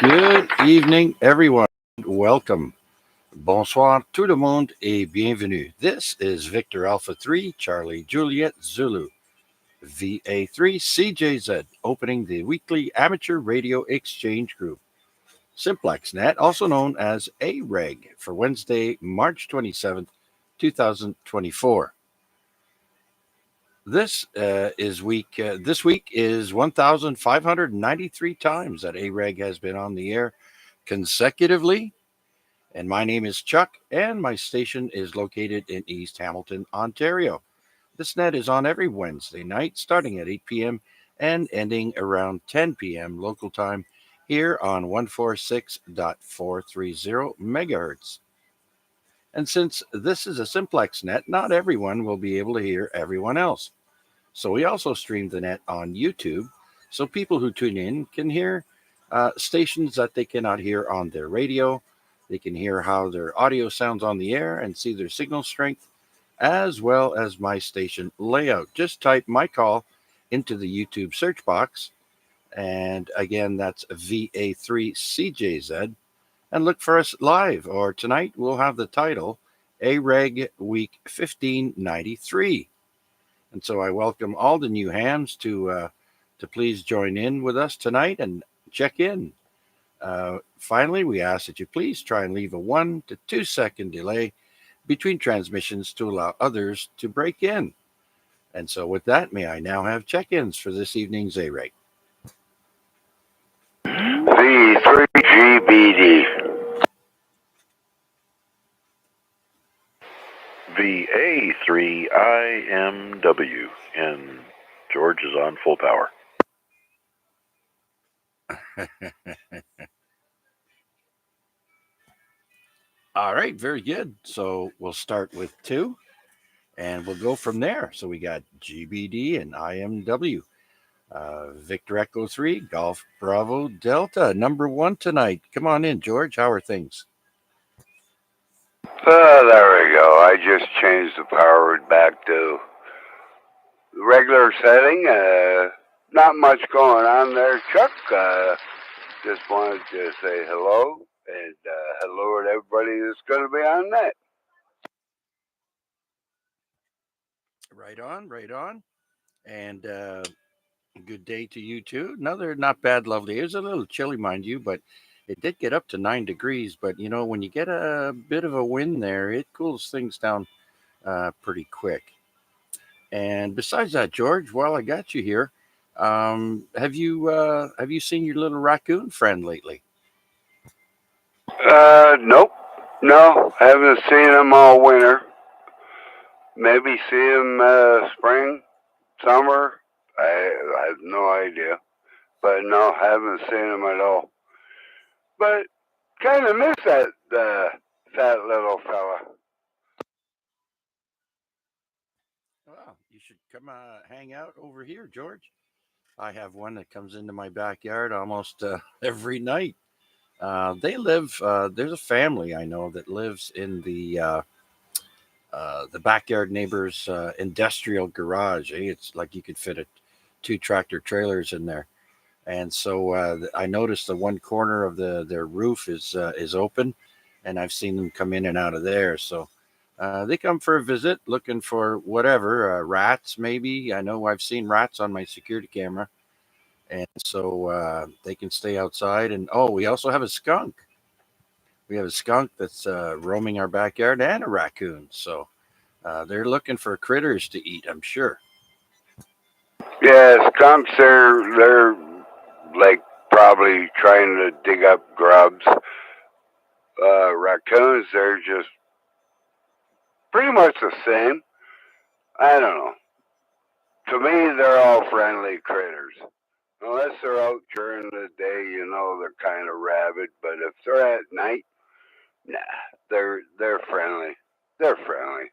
Good evening, everyone. Welcome. Bonsoir tout le monde et bienvenue. This is Victor Alpha 3, Charlie Juliet Zulu, VA3 CJZ, opening the weekly amateur radio exchange group. Simplex Net, also known as AREG, for Wednesday, March 27th, 2024. This week is 1,593 times that AREG has been on the air consecutively. And my name is Chuck, and my station is located in East Hamilton, Ontario. This net is on every Wednesday night, starting at 8 p.m. and ending around 10 p.m. local time here on 146.430 megahertz. And since this is a simplex net, not everyone will be able to hear everyone else. So we also stream the net on YouTube, so people who tune in can hear stations that they cannot hear on their radio. They can hear how their audio sounds on the air and see their signal strength, as well as my station layout. Just type my call into the YouTube search box. And again, that's VA3CJZ. And look for us live. Or tonight, we'll have the title AREG Week 1593. And so I welcome all the new hams to please join in with us tonight and check in. Finally, we ask that you please try and leave a 1 to 2 second delay between transmissions to allow others to break in. And so with that, may I now have check-ins for this evening's A-Rate. V3GBD. VA3IMW. And George is on full power. All right, very good. So we'll start with 2, and we'll go from there. So we got GBD and IMW. Victor Echo 3, Golf Bravo Delta, number 1 tonight. Come on in, George. How are things? There we go. I just changed the power back to the regular setting. Not much going on there, Chuck. Just wanted to say hello and hello to everybody that's going to be on that. Right on, right on. And good day to you too. Another not bad, lovely. It was a little chilly, mind you, but it did get up to 9 degrees. But you know, when you get a bit of a wind there, it cools things down pretty quick. And besides that, George, while I got you here, have you seen your little raccoon friend lately? Nope. No, haven't seen him all winter. Maybe see him spring, summer. I have no idea. But no, haven't seen him at all. But kind of miss that fat little fella. Well, you should come hang out over here, George. I have one that comes into my backyard almost every night. They live. There's a family I know that lives in the backyard neighbor's industrial garage. It's like you could fit 2 tractor trailers in there. And so I noticed the one corner of their roof is open, and I've seen them come in and out of there. So they come for a visit, looking for whatever rats. Maybe I know I've seen rats on my security camera, and so they can stay outside. And oh, we also have a skunk. We have a skunk that's roaming our backyard and a raccoon. So they're looking for critters to eat, I'm sure. Yeah, skunks they're like probably trying to dig up grubs. Raccoons, they're just pretty much the same. I don't know. To me, they're all friendly critters. Unless they're out during the day, they're kind of rabid. But if they're at night, nah, they're friendly. They're friendly.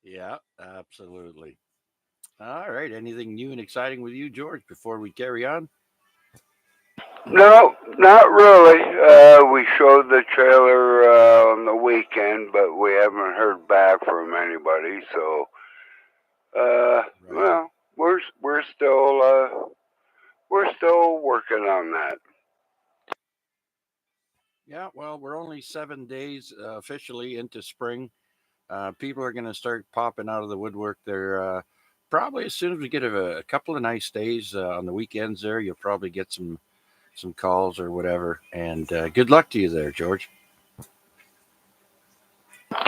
Yeah, absolutely. All right. Anything new and exciting with you, George, before we carry on? No, not really. We showed the trailer on the weekend, but we haven't heard back from anybody. So, Right. well, we're still still working on that. Yeah, well, we're only 7 days officially into spring. People are going to start popping out of the woodwork. They're probably as soon as we get a couple of nice days on the weekends there, you'll probably get some calls or whatever. And good luck to you there, George.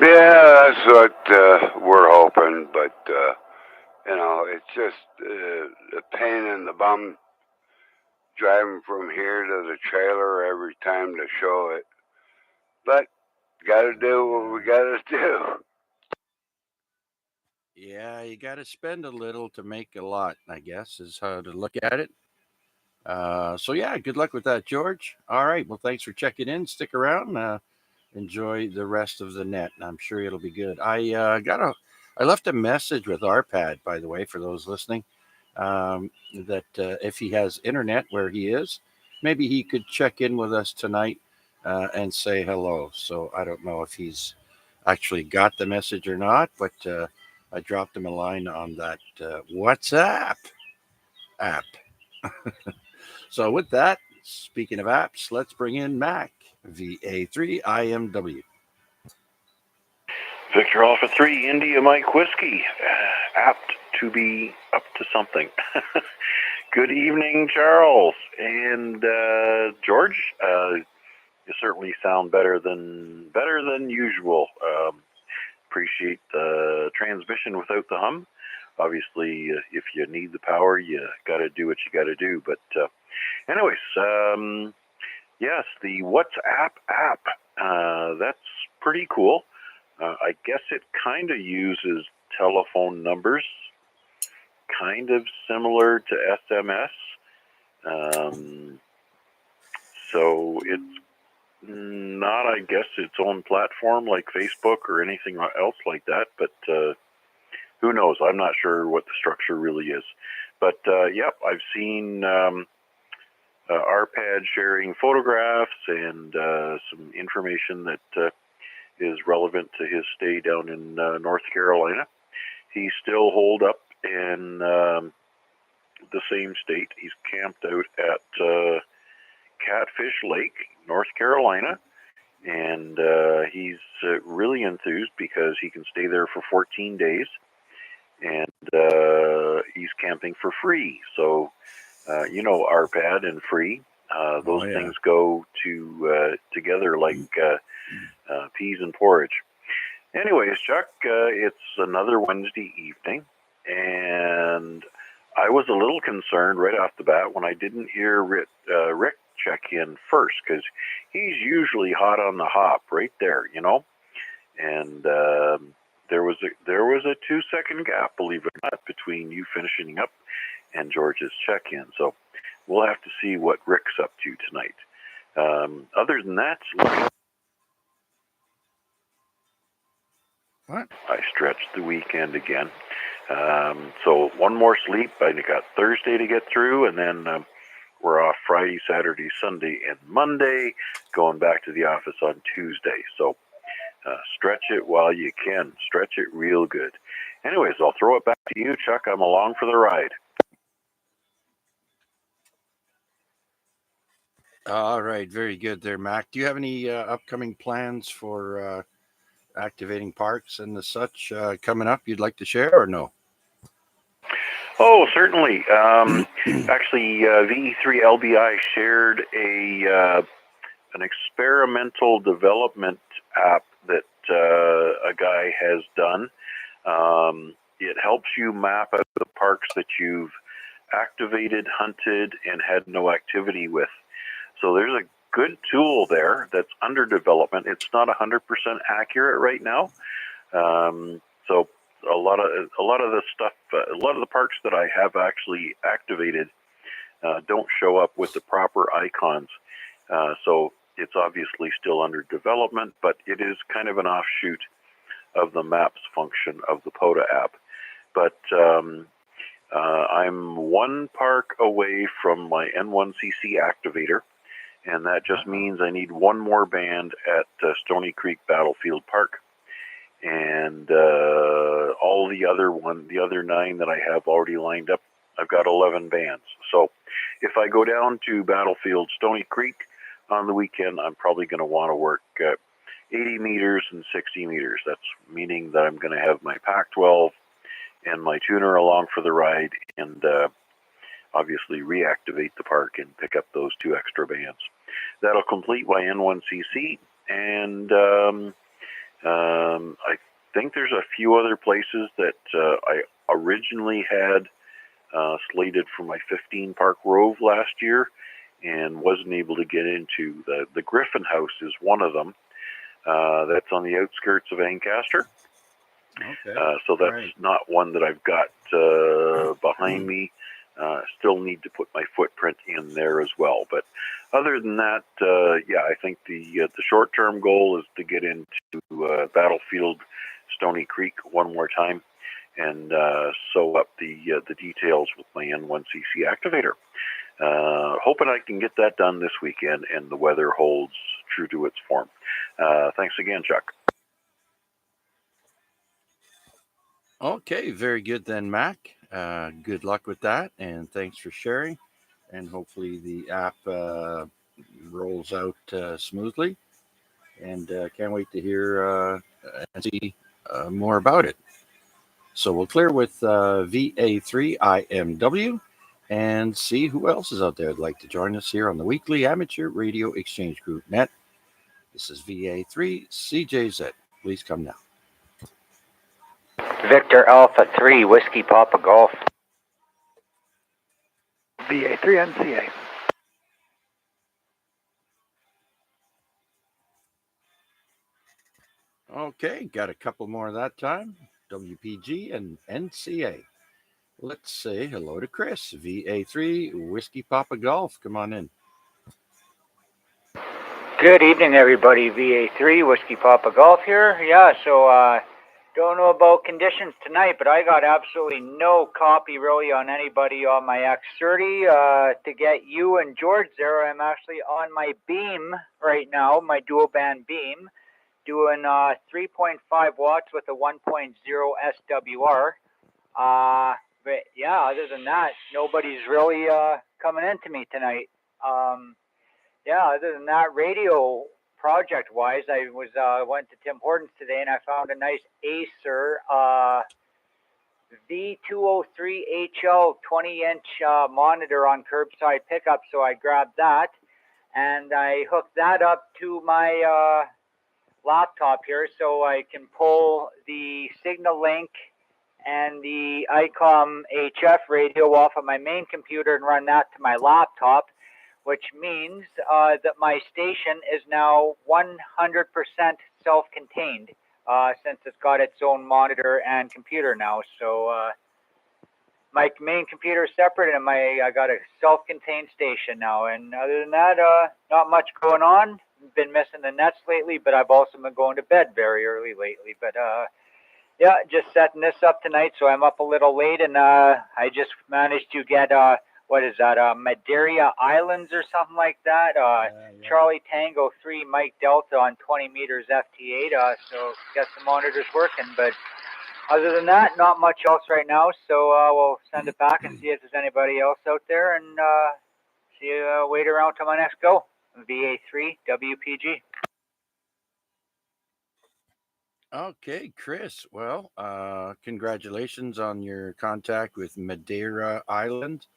Yeah, that's what we're hoping, but it's just a pain in the bum driving from here to the trailer every time to show it. But gotta do what we gotta do. Yeah, you got to spend a little to make a lot, I guess, is how to look at it. So, yeah, good luck with that, George. All right. Well, thanks for checking in. Stick around. Enjoy the rest of the net. I'm sure it'll be good. I left a message with RPAD, by the way, for those listening, that if he has internet where he is, maybe he could check in with us tonight and say hello. So I don't know if he's actually got the message or not, but I dropped him a line on that WhatsApp app. So with that, speaking of apps, let's bring in Mac VA3IMW. Victor Alpha 3, India Mike Whiskey, apt to be up to something. Good evening, Charles and George. You certainly sound better than usual. Appreciate the transmission without the hum. Obviously, if you need the power, you got to do what you got to do. But anyways, yes, the WhatsApp app. That's pretty cool. I guess it kind of uses telephone numbers, kind of similar to SMS. So it's not, I guess, its own platform like Facebook or anything else like that. But who knows? I'm not sure what the structure really is. But yep, I've seen RPAD sharing photographs and some information that is relevant to his stay down in North Carolina. He's still holed up in the same state. He's camped out at Catfish Lake, North Carolina, and he's really enthused because he can stay there for 14 days, and he's camping for free. So, RPAD and free, those things go together like peas and porridge. Anyways, Chuck, it's another Wednesday evening, and I was a little concerned right off the bat when I didn't hear Rick check in first, because he's usually hot on the hop right there, and there was a 2-second gap, believe it or not, between you finishing up and George's check-in. So we'll have to see what Rick's up to tonight. Other than that, What? I stretched the weekend again. So one more sleep. I got Thursday to get through, and then we're off Friday, Saturday, Sunday, and Monday, going back to the office on Tuesday. So stretch it while you can. Stretch it real good. Anyways, I'll throw it back to you, Chuck. I'm along for the ride. All right, very good there, Mac. Do you have any upcoming plans for activating parks and the such coming up you'd like to share, or no? Oh, certainly. Actually, VE3LBI shared an experimental development app that a guy has done. It helps you map out the parks that you've activated, hunted, and had no activity with. So there's a good tool there that's under development. It's not 100% accurate right now. So a lot of the stuff, a lot of the parks that I have actually activated don't show up with the proper icons. So it's obviously still under development, but it is kind of an offshoot of the maps function of the POTA app. But I'm one park away from my N1CC activator, and that just means I need one more band at Stony Creek Battlefield Park. And all the other 9 that I have already lined up I've got 11 bands. So if I go down to Battlefield Stony Creek on the weekend, I'm probably going to want to work 80 meters and 60 meters. That's meaning that I'm going to have my Pac-12 and my tuner along for the ride, and obviously reactivate the park and pick up those 2 extra bands. That'll complete my N1CC, and I think there's a few other places that I originally had slated for my 15 Park Rove last year and wasn't able to get into. The Griffin House is one of them. That's on the outskirts of Ancaster. Okay. So that's not one that I've got behind me. Still need to put my footprint in there as well. But other than that, I think the short-term goal is to get into Battlefield Stony Creek one more time and sew up the details with my N1CC activator. Hoping I can get that done this weekend and the weather holds true to its form. Thanks again, Chuck. Okay, very good then, Mac. Good luck with that, and thanks for sharing. And hopefully the app rolls out smoothly. And can't wait to hear and see more about it. So we'll clear with VA3IMW and see who else is out there that'd like to join us here on the weekly Amateur Radio Exchange Group Net. This is VA3CJZ. Please come now. Victor Alpha 3, Whiskey Papa Golf. VA3NCA. Okay, got a couple more that time. WPG and NCA. Let's say hello to Chris, VA3 Whiskey Papa Golf. Come on in. Good evening, everybody. VA3 Whiskey Papa Golf here. Yeah, so don't know about conditions tonight, but I got absolutely no copy really on anybody on my X30. To get you and George there, I'm actually on my beam right now, my dual band beam, doing 3.5 watts with a 1.0 SWR. But yeah, other than that, nobody's really coming into me tonight. Other than that, radio project-wise, I went to Tim Hortons today and I found a nice Acer V203HL 20-inch monitor on curbside pickup, so I grabbed that and I hooked that up to my laptop here so I can pull the Signal Link and the ICOM HF radio off of my main computer and run that to my laptop, which means that my station is now 100% self-contained since it's got its own monitor and computer now. So my main computer is separate and I got a self-contained station now. And other than that, not much going on. Been missing the nets lately, but I've also been going to bed very early lately. But just setting this up tonight, so I'm up a little late, and I just managed to get what is that, Madeira Islands or something like that. Charlie Tango 3 Mike Delta on 20 meters FT8. So got some monitors working, but other than that, not much else right now. So we'll send it back and see if there's anybody else out there, and see you wait around till my next go. VA3 WPG. Okay, Chris. Well, congratulations on your contact with Madeira Island.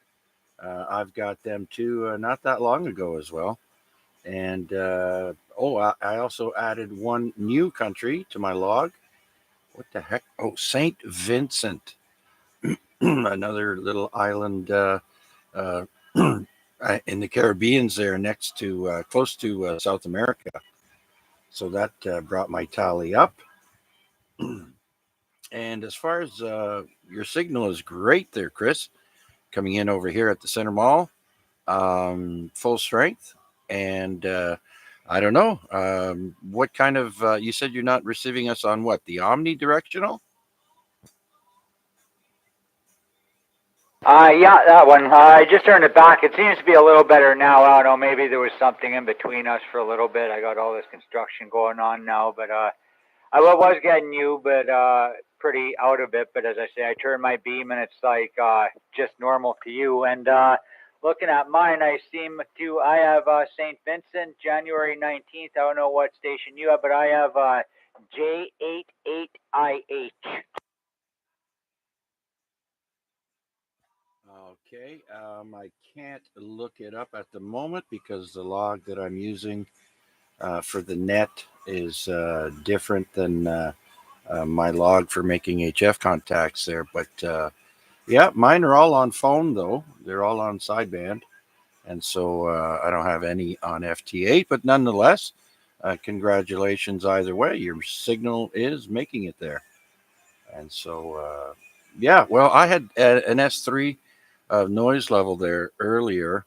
I've got them too, not that long ago as well. And I also added one new country to my log. What the heck? Oh, St. Vincent, another little island in the Caribbeans there, next to close to South America. So that brought my tally up. And as far as your signal is great there, Chris, coming in over here at the Center Mall, full strength. And I don't know, what kind of, you said you're not receiving us on what, the omnidirectional? Yeah, that one. I just turned it back. It seems to be a little better now. I don't know, maybe there was something in between us for a little bit. I got all this construction going on now, but I was getting you, but pretty out of it. But as I say, I turn my beam and it's like just normal to you. And looking at mine, I have St. Vincent, January 19th. I don't know what station you have, but I have J88IH. Okay, I can't look it up at the moment because the log that I'm using for the net is different than my log for making HF contacts there. But yeah, mine are all on phone though. They're all on sideband. And so I don't have any on FT8, but nonetheless, congratulations either way. Your signal is making it there. And so, yeah, well, I had an S3 noise level there earlier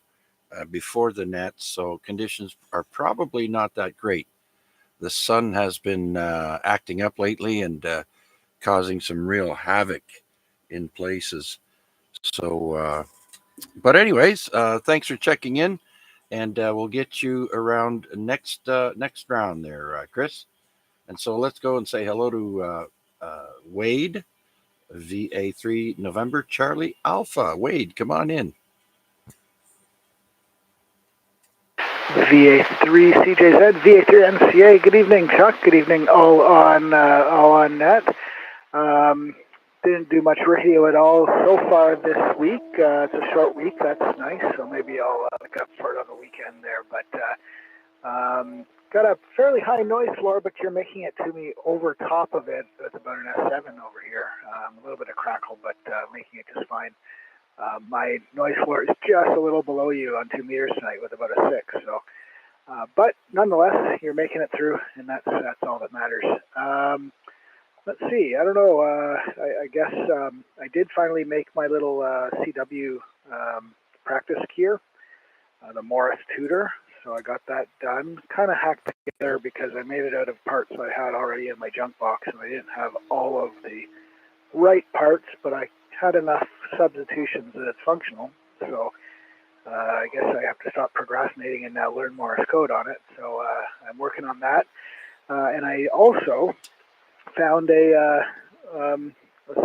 before the net, so conditions are probably not that great. The sun has been acting up lately and causing some real havoc in places. So, but anyways, thanks for checking in, and we'll get you around next round there, Chris. And so let's go and say hello to Wade, VA3 November Charlie Alpha. Wade, come on in. VA3 CJZ, VA3 NCA. Good evening, Chuck. Good evening, all on net. Didn't do much radio at all so far this week. It's a short week. That's nice. So maybe I'll look up for it on the weekend there. But got a fairly high noise floor, but you're making it to me over top of it. It's about an S7 over here. A little bit of crackle, but making it just fine. My noise floor is just a little below you on 2 meters tonight with about a 6. So, but nonetheless, you're making it through, and that's all that matters. Let's see. I don't know. I guess I did finally make my little CW practice gear, the Morris Tudor. So I got that done. Kind of hacked together because I made it out of parts I had already in my junk box, and I didn't have all of the right parts, but I had enough substitutions that it's functional. So I guess I have to stop procrastinating and now learn Morse code on it. So I'm working on that. And I also found a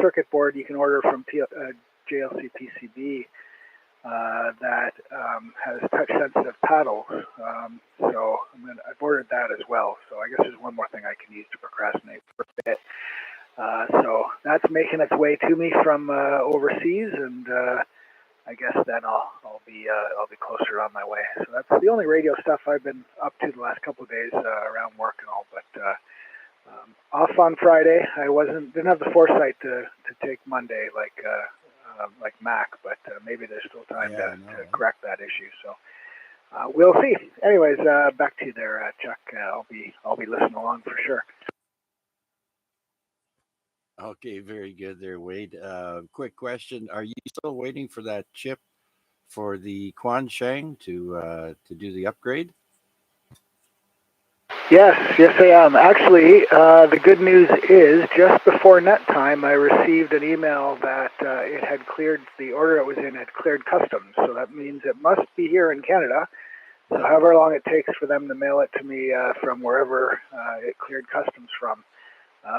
circuit board you can order from JLC PCB that has touch-sensitive paddles. So I've ordered that as well. So I guess there's one more thing I can use to procrastinate for a bit. So that's making its way to me from overseas, and I guess then I'll be closer on my way. So that's the only radio stuff I've been up to the last couple of days around work and all. But off on Friday. I didn't have the foresight to take Monday like Mac, but maybe there's still time to correct that issue. So we'll see. Anyways, back to you there, Chuck. I'll be listening along for sure. Okay, very good there, Wade. Quick question: are you still waiting for that chip for the Quansheng to do the upgrade? Yes, I am. Actually, the good news is just before net time, I received an email that it had cleared, the order it was in had cleared customs. So that means it must be here in Canada. So however long it takes for them to mail it to me from wherever it cleared customs from.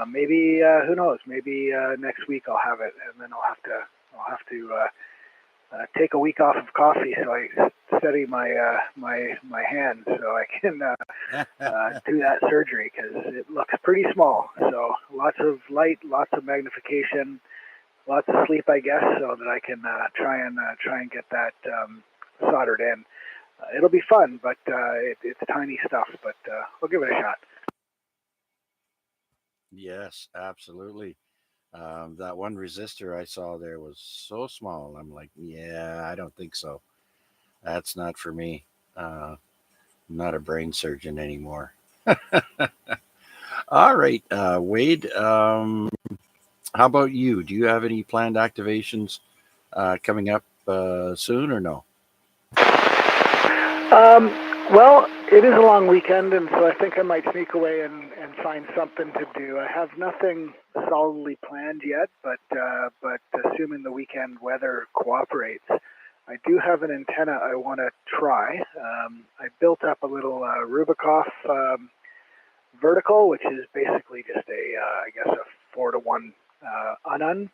Maybe, who knows, maybe next week I'll have it, and then I'll have to take a week off of coffee so I steady my hand so I can do that surgery because it looks pretty small. So lots of light, lots of magnification, lots of sleep, I guess, so that I can try and get that soldered in. It'll be fun, but it's tiny stuff. But we'll give it a shot. Yes, absolutely. That one resistor I saw there was so small. I'm like, yeah, I don't think so. That's not for me. I'm not a brain surgeon anymore. All right, Wade. How about you? Do you have any planned activations coming up soon or no? Well, it is a long weekend, and so I think I might sneak away and find something to do. I have nothing solidly planned yet, but assuming the weekend weather cooperates, I do have an antenna I want to try. I built up a little Rubikoff vertical, which is basically just I guess a 4-to-1 Anun,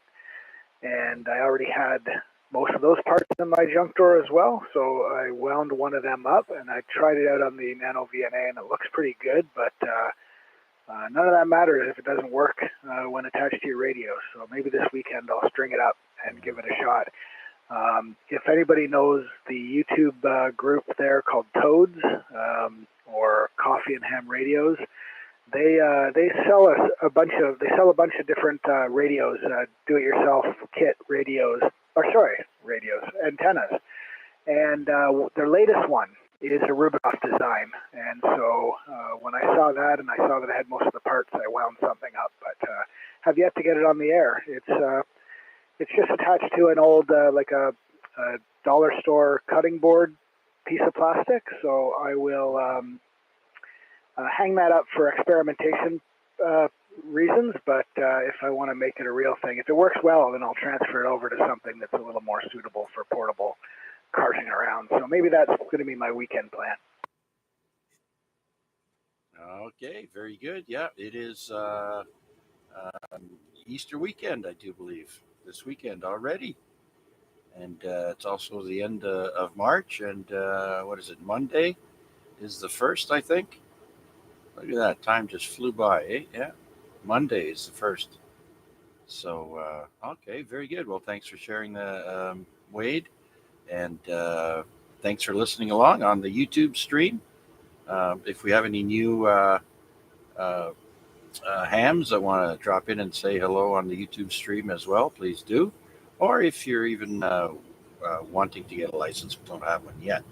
and I already had most of those parts in my junk drawer as well. So I wound one of them up, and I tried it out on the Nano VNA, and it looks pretty good. But none of that matters if it doesn't work when attached to your radio. So maybe this weekend I'll string it up and give it a shot. If anybody knows the YouTube group there called Toads or Coffee and Ham Radios, they sell a bunch of different radios, do-it-yourself kit radios, radios, antennas, and their latest one is a Rubinoff design. And so when I saw that and I saw that I had most of the parts, I wound something up, but have yet to get it on the air. It's just attached to an old like a dollar store cutting board piece of plastic. So I will hang that up for experimentation reasons, but if I want to make it a real thing, if it works well, then I'll transfer it over to something that's a little more suitable for portable carting around. So maybe that's going to be my weekend plan. Okay, very good. Yeah, it is Easter weekend, I do believe, this weekend already. And it's also the end of March. And what is it? Monday is the first, I think. Look at that. Time just flew by, eh? Yeah. Monday is the first. So, okay, very good. Well, thanks for sharing the Wade. And thanks for listening along on the YouTube stream. If we have any new hams that want to drop in and say hello on the YouTube stream as well, please do. Or if you're even wanting to get a license but don't have one yet.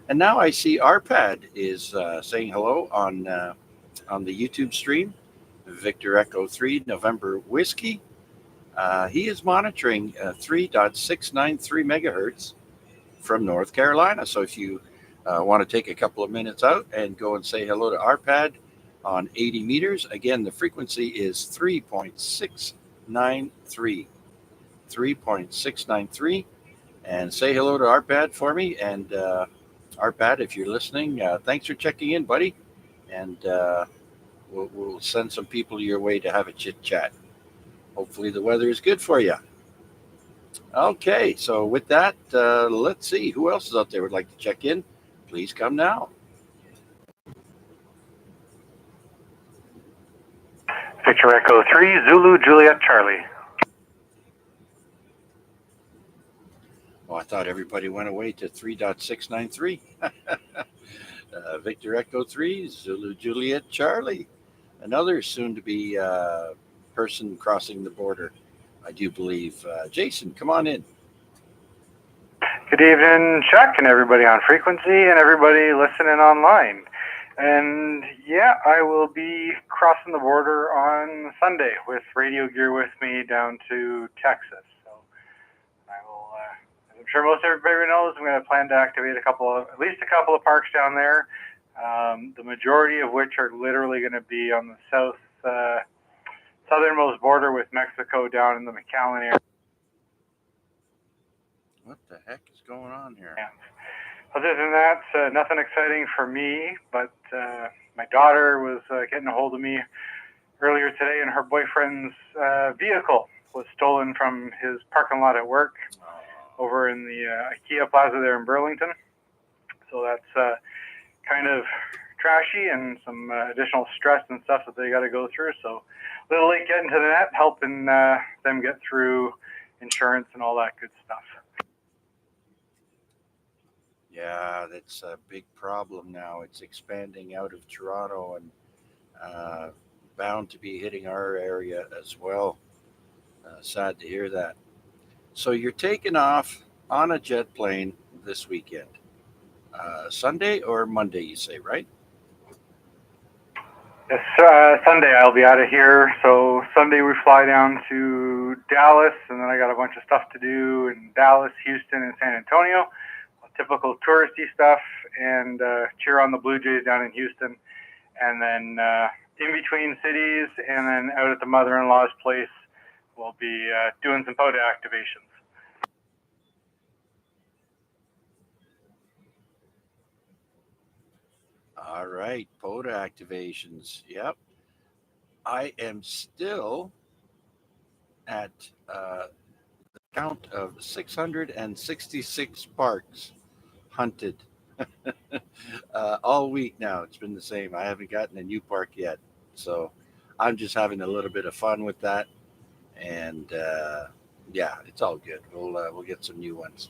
And now I see RPAD is saying hello on the YouTube stream. Victor Echo 3 November Whiskey. He is monitoring 3.693 megahertz from North Carolina. So if you want to take a couple of minutes out and go and say hello to RPAD on 80 meters, again, the frequency is 3.693. 3.693. And say hello to RPAD for me. And RPAD, if you're listening, thanks for checking in, buddy. And we'll send some people your way to have a chit chat. Hopefully the weather is good for you. Okay, so with that, let's see who else is out there would like to check in. Please come now. Victor Echo 3, Zulu, Juliet, Charlie. Oh, I thought everybody went away to 3.693. Victor Echo 3, Zulu, Juliet, Charlie. Another soon-to-be person crossing the border, I do believe. Jason, come on in. Good evening, Chuck, and everybody on frequency, and everybody listening online. And yeah, I will be crossing the border on Sunday with radio gear with me down to Texas. So I will, as I'm sure most everybody knows, I'm going to plan to activate at least a couple of parks down there. The majority of which are literally going to be on the southernmost border with Mexico down in the McAllen area. What the heck is going on here? Yeah. Other than that, nothing exciting for me, but my daughter was getting a hold of me earlier today, and her boyfriend's vehicle was stolen from his parking lot at work over in the IKEA Plaza there in Burlington. So that's kind of trashy and some additional stress and stuff that they got to go through. So a little late getting to the net, helping them get through insurance and all that good stuff. Yeah, that's a big problem now. It's expanding out of Toronto and bound to be hitting our area as well. Sad to hear that. So you're taking off on a jet plane this weekend. Sunday or Monday, you say, right? Yes, Sunday I'll be out of here. So Sunday we fly down to Dallas, and then I got a bunch of stuff to do in Dallas, Houston, and San Antonio. Typical touristy stuff, and cheer on the Blue Jays down in Houston. And then in between cities, and then out at the mother-in-law's place, we'll be doing some POTA activations. All right, POTA activations. Yep. I am still at the count of 666 parks hunted all week now. It's been the same. I haven't gotten a new park yet. So I'm just having a little bit of fun with that. And yeah, it's all good. We'll get some new ones.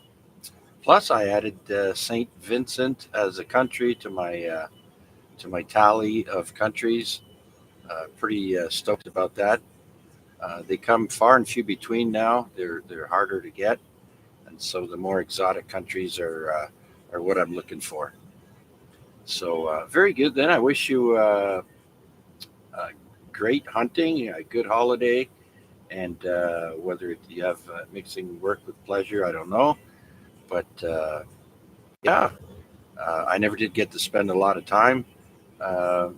Plus, I added Saint Vincent as a country to my tally of countries. Pretty stoked about that. They come far and few between now. They're harder to get, and so the more exotic countries are what I'm looking for. So very good. Then I wish you great hunting, a good holiday, and whether you have mixing work with pleasure, I don't know, but yeah, I never did get to spend a lot of time uh,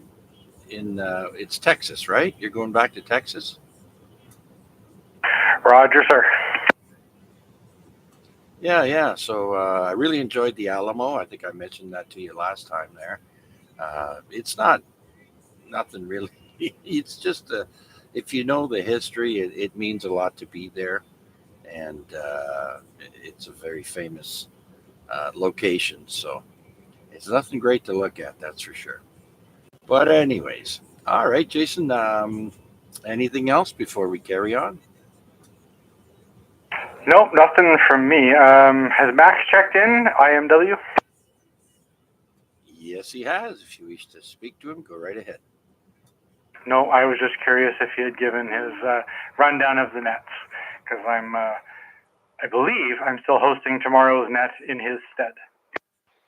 in. It's Texas, right? You're going back to Texas? Roger, sir. Yeah, yeah. So I really enjoyed the Alamo. I think I mentioned that to you last time there. It's not nothing really. It's just if you know the history, it means a lot to be there, and it's a very famous location. So it's nothing great to look at, that's for sure. But anyways, all right, Jason. Anything else before we carry on? Nope, nothing from me. Has Max checked in? IMW? Yes, he has. If you wish to speak to him, go right ahead. No, I was just curious if he had given his rundown of the nets, because I believe I'm still hosting tomorrow's net in his stead.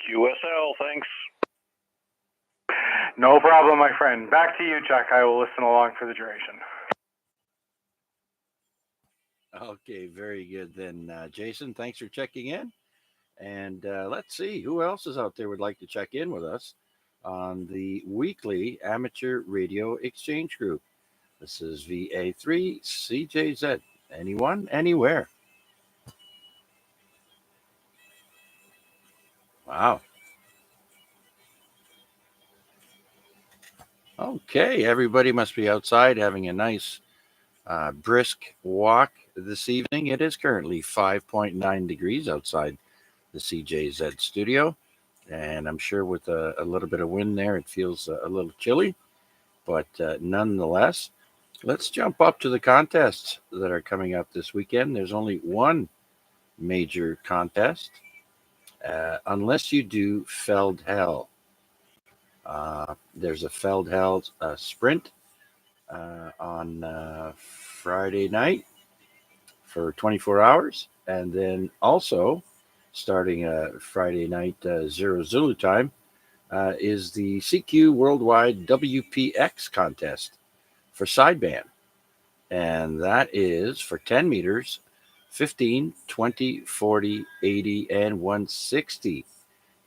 QSL, thanks. No problem, my friend. Back to you, Chuck. I will listen along for the duration. Okay, very good then, Jason. Thanks for checking in. And let's see who else is out there would like to check in with us on the weekly amateur radio exchange group. This is VA3 CJZ. Anyone, anywhere. Wow. Okay, everybody must be outside having a nice brisk walk this evening. It is currently 5.9 degrees outside the CJZ studio. And I'm sure with a little bit of wind there, it feels a little chilly. But nonetheless, let's jump up to the contests that are coming up this weekend. There's only one major contest, unless you do Feldhell. There's a Feldhell sprint on Friday night for 24 hours. And then also, starting Friday night, 0 Zulu time, is the CQ Worldwide WPX contest for sideband. And that is for 10 meters, 15, 20, 40, 80, and 160.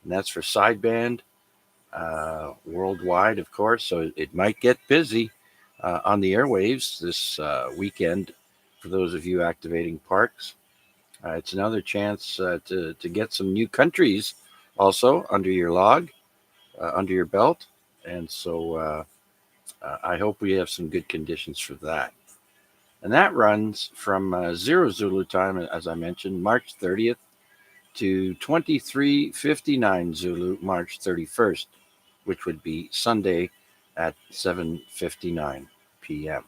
And that's for sideband worldwide, of course. So it might get busy on the airwaves this weekend for those of you activating parks. It's another chance to get some new countries also under your log, under your belt. And so I hope we have some good conditions for that. And that runs from 0 Zulu time, as I mentioned, March 30th to 23:59 Zulu, March 31st, which would be Sunday at 7:59 p.m.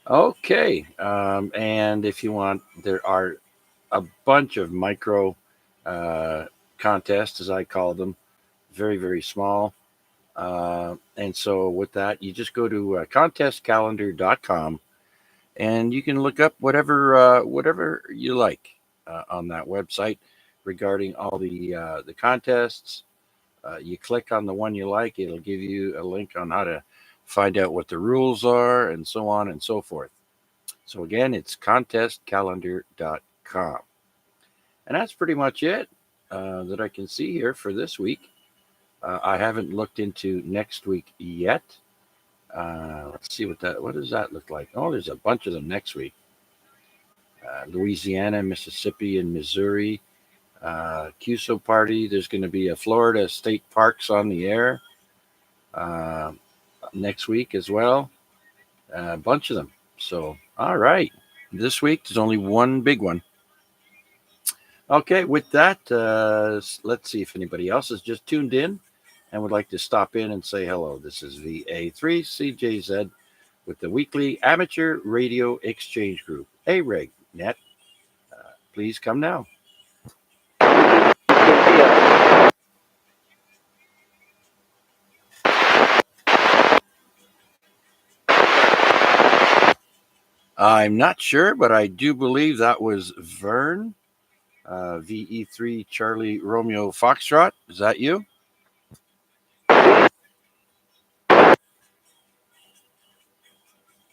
Okay, and if you want, there are a bunch of micro contests, as I call them, very, very small. And so with that, you just go to contestcalendar.com and you can look up whatever you like on that website regarding all the contests. You click on the one you like, it'll give you a link on how to find out what the rules are and so on and so forth. So again, it's contestcalendar.com. And that's pretty much it that I can see here for this week. I haven't looked into next week yet. Let's see what does that look like? Oh, there's a bunch of them next week. Louisiana, Mississippi, and Missouri. QSO party. There's going to be a Florida State Parks on the air next week as well. A bunch of them. So All right. This week, there's only one big one. Okay, with that, let's see if anybody else has just tuned in and would like to stop in and say hello. This is VA3CJZ with the weekly amateur radio exchange group, AREG Net. Please come now. I'm not sure, but I do believe that was Vern, VE3 Charlie Romeo Foxtrot. Is that you?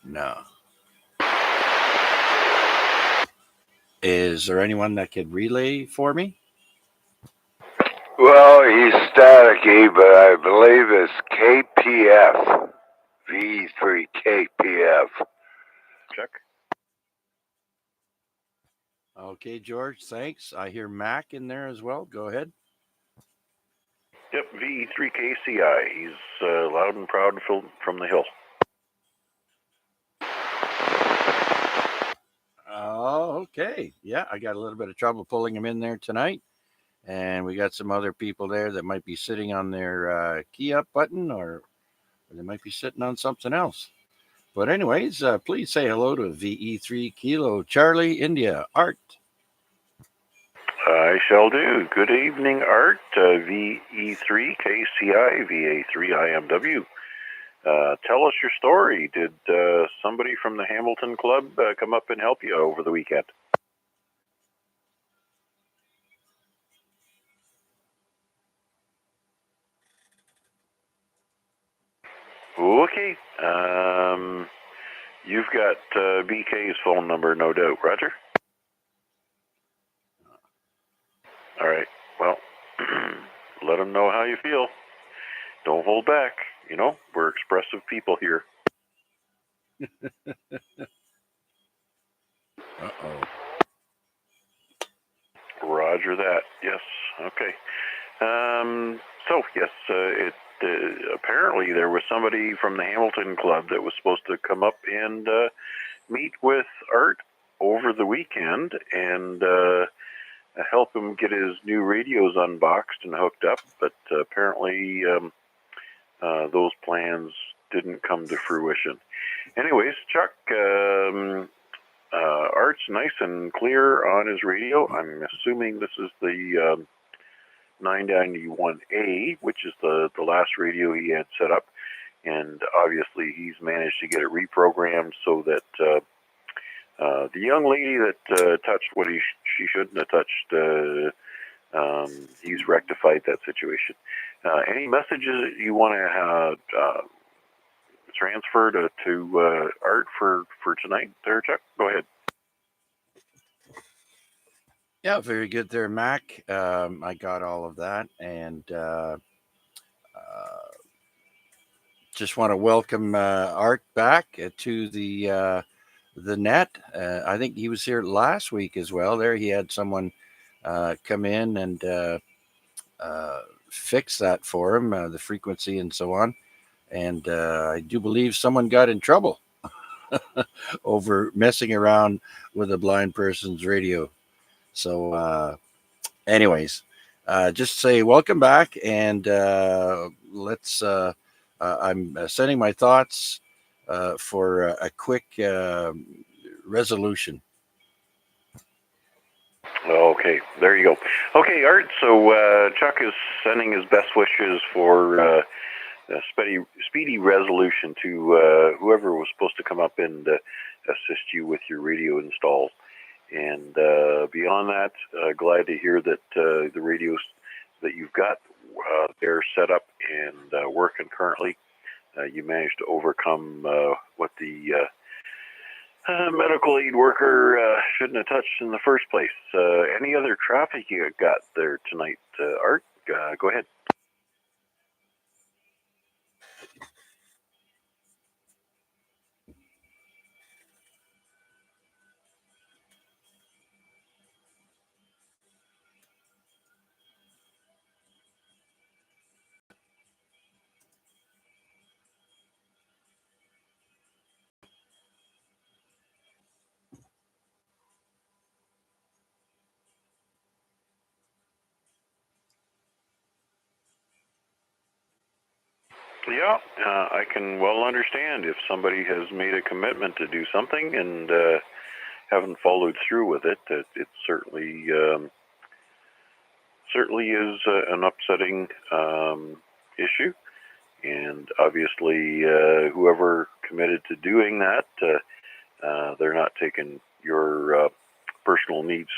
No. Is there anyone that could relay for me? Well, he's staticky, but I believe it's KPF. V3 KPF. Check. Okay, George, thanks. I hear Mac in there as well. Go ahead. Yep, VE3KCI. He's loud and proud from the hill. Oh, okay. Yeah, I got a little bit of trouble pulling him in there tonight. And we got some other people there that might be sitting on their key up button, or they might be sitting on something else. But anyways, please say hello to VE3 Kilo Charlie India Art. I shall do. Good evening, Art. VE3KCI, VA3IMW. Tell us your story. Did somebody from the Hamilton Club come up and help you over the weekend? Okay. You've got BK's phone number, no doubt, Roger? All right. Well, let him know how you feel. Don't hold back. You know, we're expressive people here. Uh-oh. Roger that. Yes. Okay. Yes, apparently there was somebody from the Hamilton Club that was supposed to come up and meet with Art over the weekend and help him get his new radios unboxed and hooked up, but apparently those plans didn't come to fruition. Anyways, Chuck, Art's nice and clear on his radio. I'm assuming this is the 991A, which is the last radio he had set up, and obviously he's managed to get it reprogrammed so that the young lady that touched what she shouldn't have touched, he's rectified that situation. Any messages you want to transfer to Art for tonight there, Chuck? Go ahead. Yeah, very good there, Mac. I got all of that, and just want to welcome Art back to the net. I think he was here last week as well. There, he had someone come in and fix that for him, the frequency and so on. And I do believe someone got in trouble over messing around with a blind person's radio. So, anyways, just say welcome back, and let's. I'm sending my thoughts for a quick resolution. Okay, there you go. Okay, Art, so Chuck is sending his best wishes for a speedy resolution to whoever was supposed to come up and assist you with your radio install. And beyond that, glad to hear that the radios that you've got they're set up and working currently. You managed to overcome what the medical aid worker shouldn't have touched in the first place. Any other traffic you got there tonight, Art? Go ahead. Yeah, I can well understand if somebody has made a commitment to do something and haven't followed through with it. It certainly is an upsetting issue, and obviously, whoever committed to doing that, they're not taking your personal needs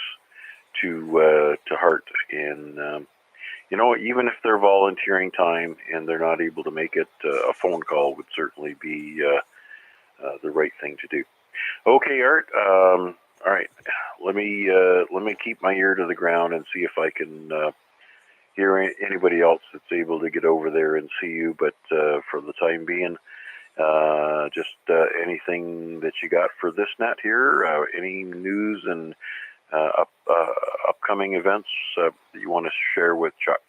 to heart. And even if they're volunteering time and they're not able to make it, a phone call would certainly be the right thing to do. Okay, Art. All right. Let me keep my ear to the ground and see if I can hear anybody else that's able to get over there and see you. But for the time being, just anything that you got for this net here, any news and upcoming events that you want to share with Chuck.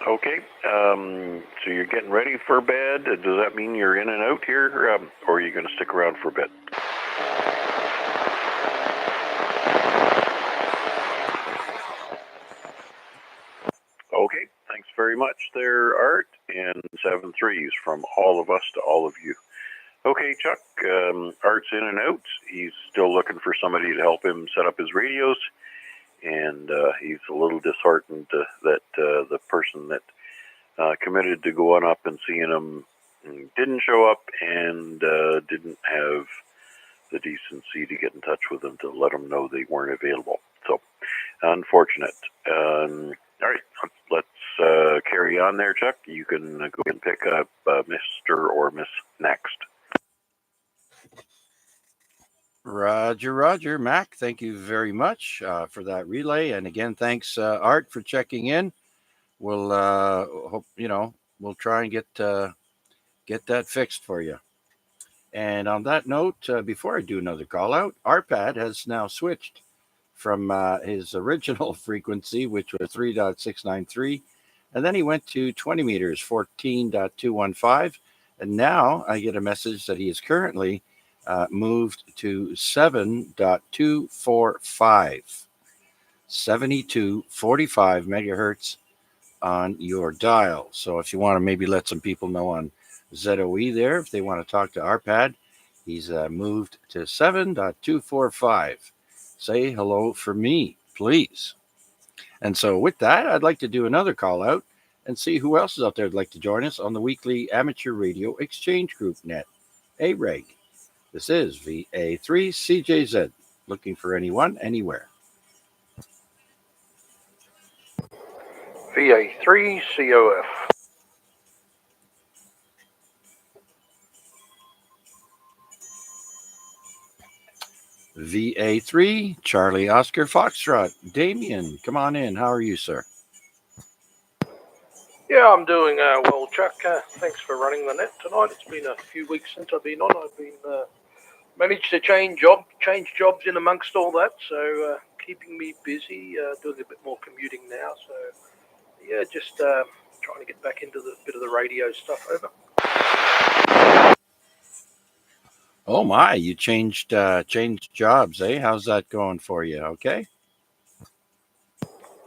Okay, so you're getting ready for bed. Does that mean you're in and out here, or are you going to stick around for a bit? Okay, thanks very much there, Art, and 7-3s from all of us to all of you. Okay, Chuck, Art's in and out. He's still looking for somebody to help him set up his radios, and he's a little disheartened that the person that committed to going up and seeing him didn't show up and didn't have the decency to get in touch with them to let them know they weren't available. So, unfortunate. All right, let's carry on there, Chuck. You can go and pick up Mr. or Miss next. Roger, Mac. Thank you very much for that relay, and again, thanks, Art, for checking in. We'll hope we'll try and get that fixed for you. And on that note, before I do another call out, RPAD has now switched from his original frequency, which was 3.693, and then he went to 20 meters, 14.215, and now I get a message that he is currently moved to 7.245, 7245 megahertz on your dial. So if you want to maybe let some people know on ZOE there, if they want to talk to RPAD, he's moved to 7.245. Say hello for me, please. And so with that, I'd like to do another call out and see who else is out there that'd like to join us on the weekly Amateur Radio Exchange Group Net, AREG. This is VA3CJZ, looking for anyone, anywhere. VA3COF. VA3, Charlie Oscar Foxtrot. Damien, come on in. How are you, sir? Yeah, I'm doing well, Chuck. Thanks for running the net tonight. It's been a few weeks since I've been on. I've been managed to change jobs in amongst all that, so keeping me busy, doing a bit more commuting now. So yeah, just trying to get back into the bit of the radio stuff. Over. Oh my, you changed jobs, eh? How's that going for you? Okay.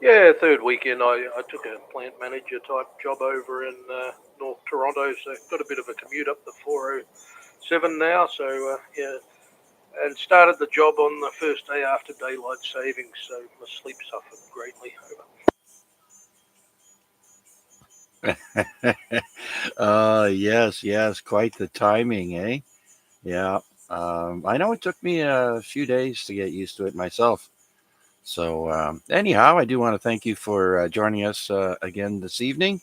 Yeah, third weekend I took a plant manager type job over in North Toronto, so got a bit of a commute up the 407 now. So yeah. And started the job on the first day after daylight savings, so my sleep suffered greatly. Yes, quite the timing, eh? Yeah. I know it took me a few days to get used to it myself. So anyhow, I do want to thank you for joining us again this evening,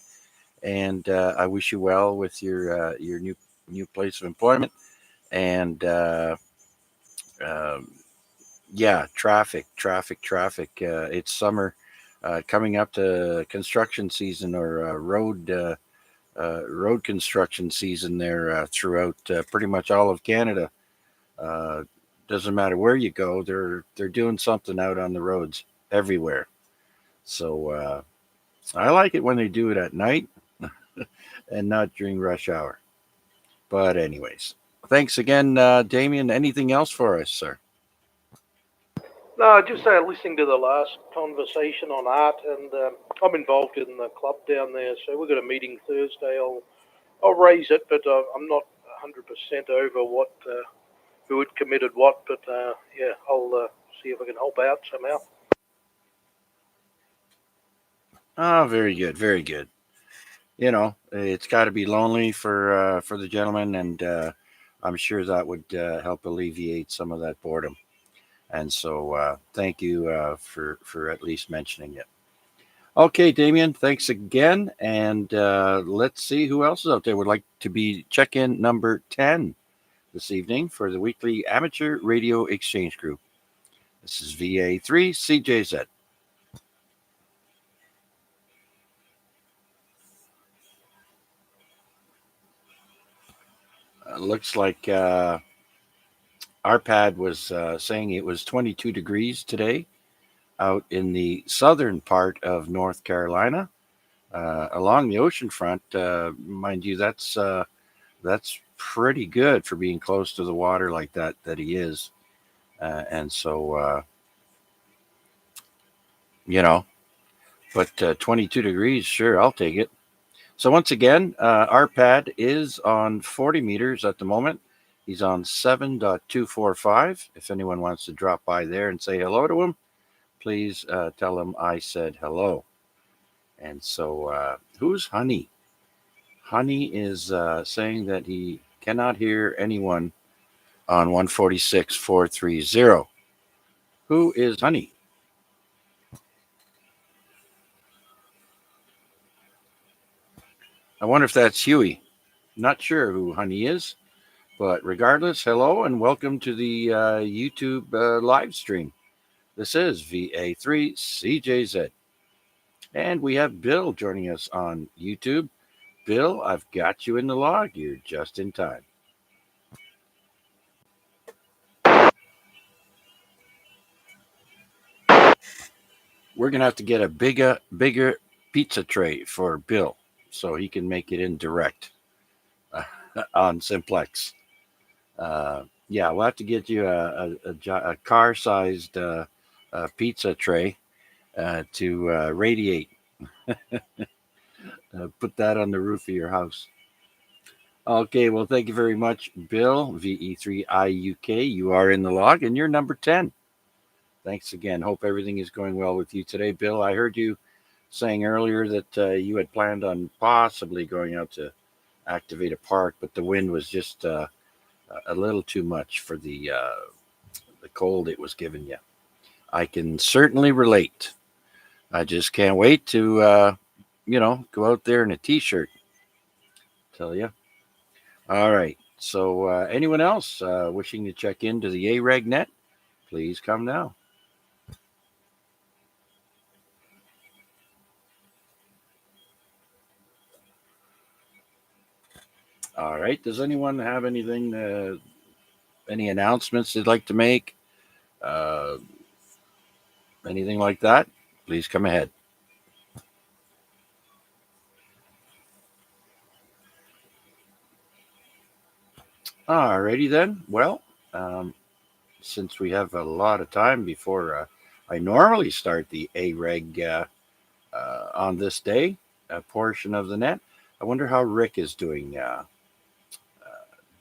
and I wish you well with your new place of employment. And yeah, traffic. It's summer, coming up to construction season or road construction season there throughout pretty much all of Canada. doesn't matter where you go, they're doing something out on the roads everywhere. So I like it when they do it at night and not during rush hour. But anyways, thanks again, Damien. Anything else for us, sir? No, just listening to the last conversation on art, and I'm involved in the club down there, so we've got a meeting Thursday. I'll raise it, but I'm not 100% over what who had committed what. But yeah, I'll see if I can help out somehow. Oh, very good, very good. It's got to be lonely for the gentleman, and I'm sure that would help alleviate some of that boredom. And so, thank you for at least mentioning it. Okay, Damien, thanks again, and let's see who else is out there would like to be check-in number 10 this evening for the weekly amateur radio exchange group. This is VA3 CJZ. Looks like our pad was saying it was 22 degrees today out in the southern part of North Carolina, along the ocean front. Mind you, that's pretty good for being close to the water like that he is, and so you know. But 22 degrees, sure, I'll take it. So once again, our pad is on 40 meters at the moment. He's on 7.245. If anyone wants to drop by there and say hello to him, please tell him I said hello. And so, who's Honey? Honey is saying that he cannot hear anyone on 146.430. Who is Honey? I wonder if that's Huey. Not sure who Honey is, but regardless, hello and welcome to the YouTube live stream. This is VA3CJZ. And we have Bill joining us on YouTube. Bill, I've got you in the log. You're just in time. We're going to have to get a bigger pizza tray for Bill so he can make it in direct on Simplex. Yeah, we'll have to get you a car-sized pizza tray to radiate. Put that on the roof of your house. Okay, well, thank you very much, Bill, VE3IUK. You are in the log, and you're number 10. Thanks again. Hope everything is going well with you today, Bill. I heard you saying earlier that you had planned on possibly going out to activate a park, but the wind was just a little too much for the cold it was giving you. I can certainly relate. I just can't wait to, go out there in a t-shirt. Tell you. All right. So, anyone else wishing to check into the AREG net, please come now. All right. Does anyone have anything, any announcements they'd like to make? Anything like that? Please come ahead. All righty then. Well, since we have a lot of time before I normally start the AREG on this day, a portion of the net, I wonder how Rick is doing.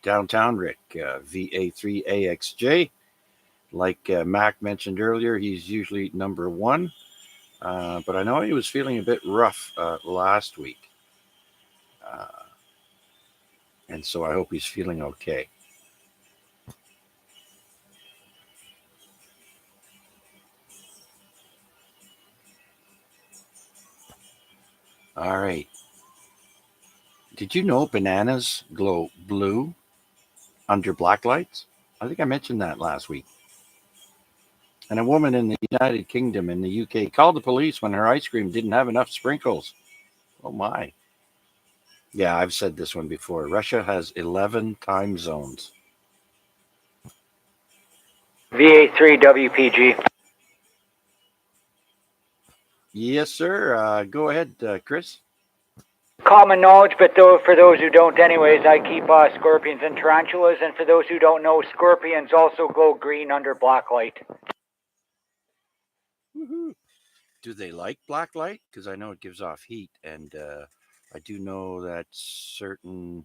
Downtown Rick, VA3AXJ. Like Mac mentioned earlier, he's usually number 1, but I know he was feeling a bit rough last week. And so I hope he's feeling okay. All right. Did you know bananas glow blue under black lights? I think I mentioned that last week. And a woman in the United Kingdom in the UK called the police when her ice cream didn't have enough sprinkles. Oh my. Yeah, I've said this one before. Russia has 11 time zones. VA3 WPG. Yes, sir. Go ahead, Chris. Common knowledge, but for those who don't anyways, I keep scorpions and tarantulas, and for those who don't know, scorpions also glow green under black light. Woo-hoo. Do they like black light? Because I know it gives off heat, and I do know that certain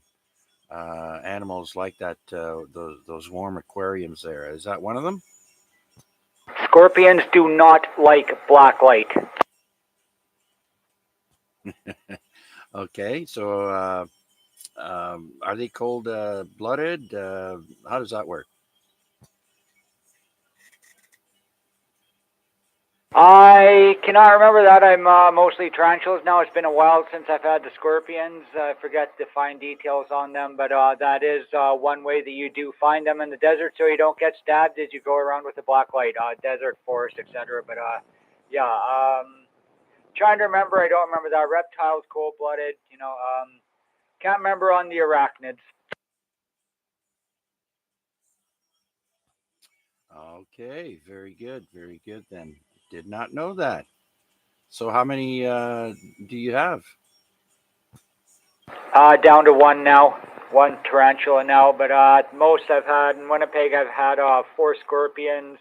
animals like that, those warm aquariums there. Is that one of them? Scorpions do not like black light. Okay, so are they cold blooded? How does that work? I cannot remember that. I'm mostly tarantulas now. It's been a while since I've had the scorpions. I forget the fine details on them, but that is one way that you do find them in the desert, so you don't get stabbed as you go around with the black light, desert, forest, etc. But yeah, trying to remember. I don't remember that. Reptiles, cold-blooded. Can't remember on the arachnids. Okay, very good, very good. Then did not know that. So how many do you have? Down to one now, one tarantula now. But most I've had in Winnipeg, I've had 4 scorpions,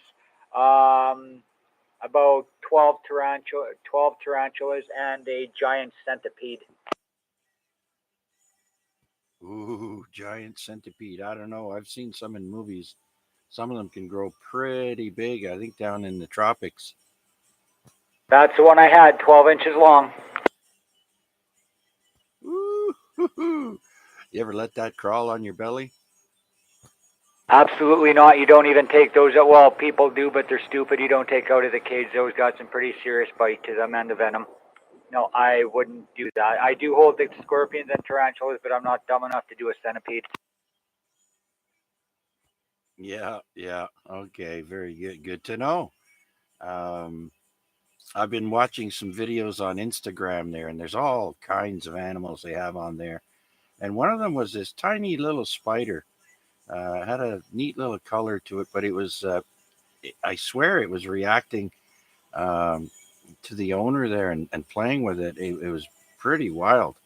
about 12 tarantulas, and a giant centipede. Ooh, giant centipede. I don't know. I've seen some in movies. Some of them can grow pretty big. I think down in the tropics. That's the one I had, 12 inches long. Ooh, you ever let that crawl on your belly? Absolutely not. You don't even take those out. Well, people do, but they're stupid. You don't take out of the cage. Those got some pretty serious bite to them and the venom. No, I wouldn't do that. I do hold the scorpions and tarantulas, but I'm not dumb enough to do a centipede. Yeah, yeah. Okay, very good. Good to know. Um, I've been watching some videos on Instagram there, and there's all kinds of animals they have on there. And one of them was this tiny little spider. It had a neat little color to it, but it was, I swear, it was reacting um, to the owner there and playing with it. It was pretty wild.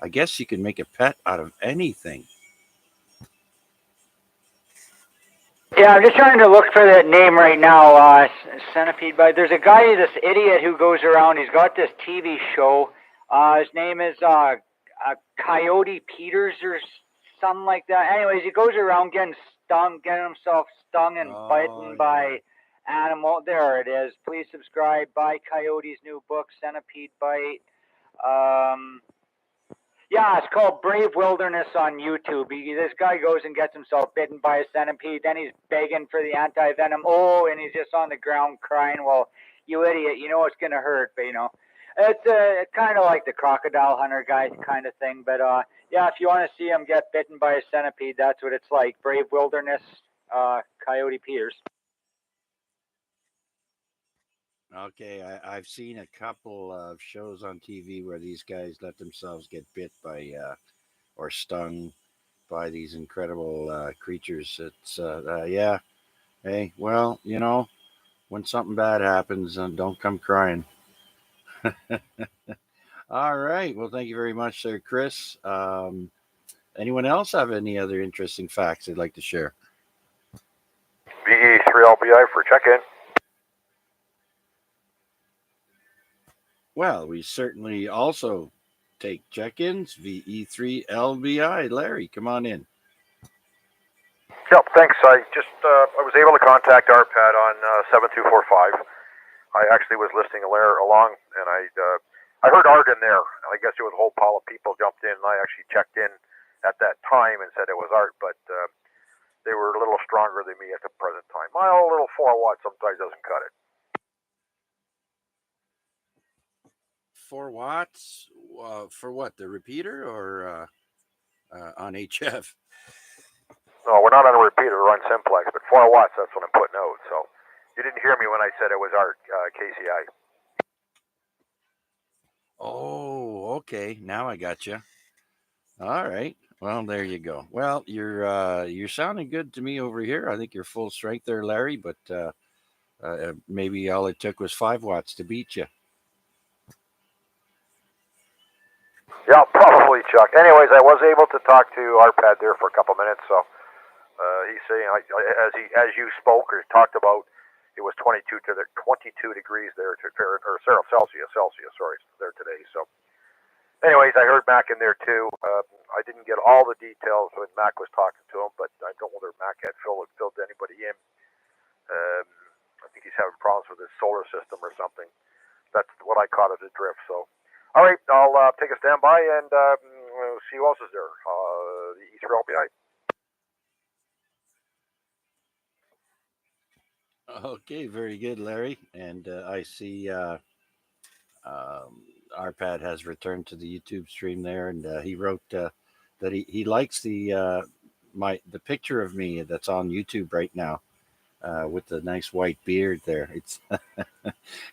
I guess you can make a pet out of anything. Yeah, I'm just trying to look for that name right now. Centipede bite. There's a guy, this idiot, who goes around. He's got this TV show. His name is Coyote Peters or something like that. Anyways, he goes around getting stung, getting himself stung and bitten by animal. There it is. Please subscribe. Buy Coyote's new book, Centipede Bite. Yeah, it's called Brave Wilderness on YouTube. This guy goes and gets himself bitten by a centipede. Then he's begging for the anti-venom. Oh, and he's just on the ground crying. Well, you idiot, you know it's going to hurt. But, it's kind of like the crocodile hunter guy kind of thing. But, yeah, if you want to see him get bitten by a centipede, that's what it's like. Brave Wilderness, Coyote Peters. Okay, I've seen a couple of shows on TV where these guys let themselves get bit by or stung by these incredible creatures. It's yeah. Hey, well, when something bad happens, don't come crying. All right. Well, thank you very much, sir, Chris. Anyone else have any other interesting facts they'd like to share? VE3LBI for check-in. Well, we certainly also take check-ins. VE3LBI. Larry, come on in. Yep, thanks. I was able to contact RPAD on 7245. I actually was listening along, and I heard Art in there. I guess it was a whole pile of people jumped in, and I actually checked in at that time and said it was Art, but they were a little stronger than me at the present time. My old little 4-watt sometimes doesn't cut it. 4 watts for what? The repeater or on HF? No, we're not on a repeater, we're on Simplex, but 4 watts, that's what I'm putting out. So you didn't hear me when I said it was Art, KCI. Oh, okay. Now I got you. All right. Well, there you go. Well, you're sounding good to me over here. I think you're full strength there, Larry. But maybe all it took was 5 watts to beat you. Yeah, probably, Chuck. Anyways, I was able to talk to Arpad there for a couple minutes, so he's saying, as you spoke or talked about, it was 22 degrees there or Celsius, sorry, there today. So, anyways, I heard Mac in there too. I didn't get all the details when Mac was talking to him, but I don't know whether Mac had filled anybody in. I think he's having problems with his solar system or something. That's what I caught as a drift. So, all right, I'll take a standby and see who else is there. The E3 LBI. Okay, very good, Larry. And I see Arpad has returned to the YouTube stream there, and he wrote that he likes the picture of me that's on YouTube right now with the nice white beard there. It's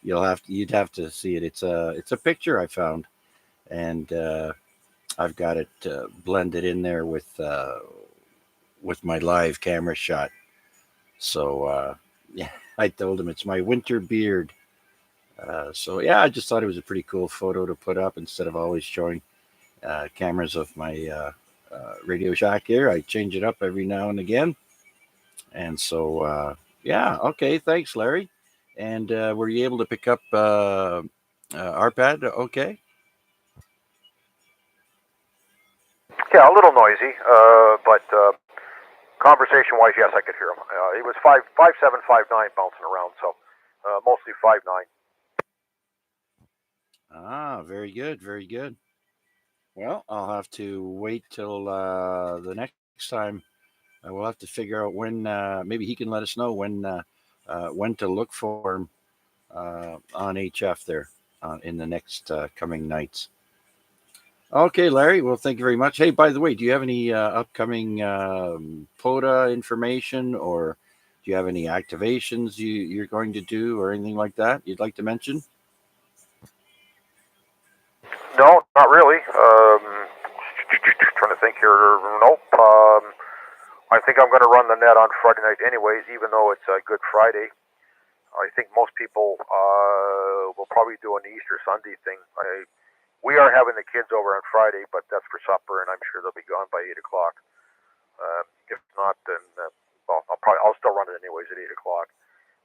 you'd have to see it. It's a picture I found, and I've got it blended in there with my live camera shot. So yeah, I told him it's my winter beard. So yeah, I just thought it was a pretty cool photo to put up instead of always showing cameras of my Radio Shack here. I change it up every now and again, and so yeah, okay, thanks, Larry. And were you able to pick up Arpad? Okay. Yeah, a little noisy, but conversation-wise, yes, I could hear him. He was 5'7", 5'9", bouncing around, so mostly 5'9". Ah, very good, very good. Well, I'll have to wait till the next time. We'll have to figure out when. Maybe he can let us know when to look for him on HF there in the next coming nights. Okay, Larry. Well, thank you very much. Hey, by the way, do you have any upcoming POTA information, or do you have any activations you're going to do, or anything like that you'd like to mention? No, not really. Trying to think here. Nope. I think I'm going to run the net on Friday night anyways, even though it's Good Friday. I think most people will probably do an Easter Sunday thing. We are having the kids over on Friday, but that's for supper, and I'm sure they'll be gone by 8 o'clock. If not, then well, I'll still run it anyways at 8 o'clock.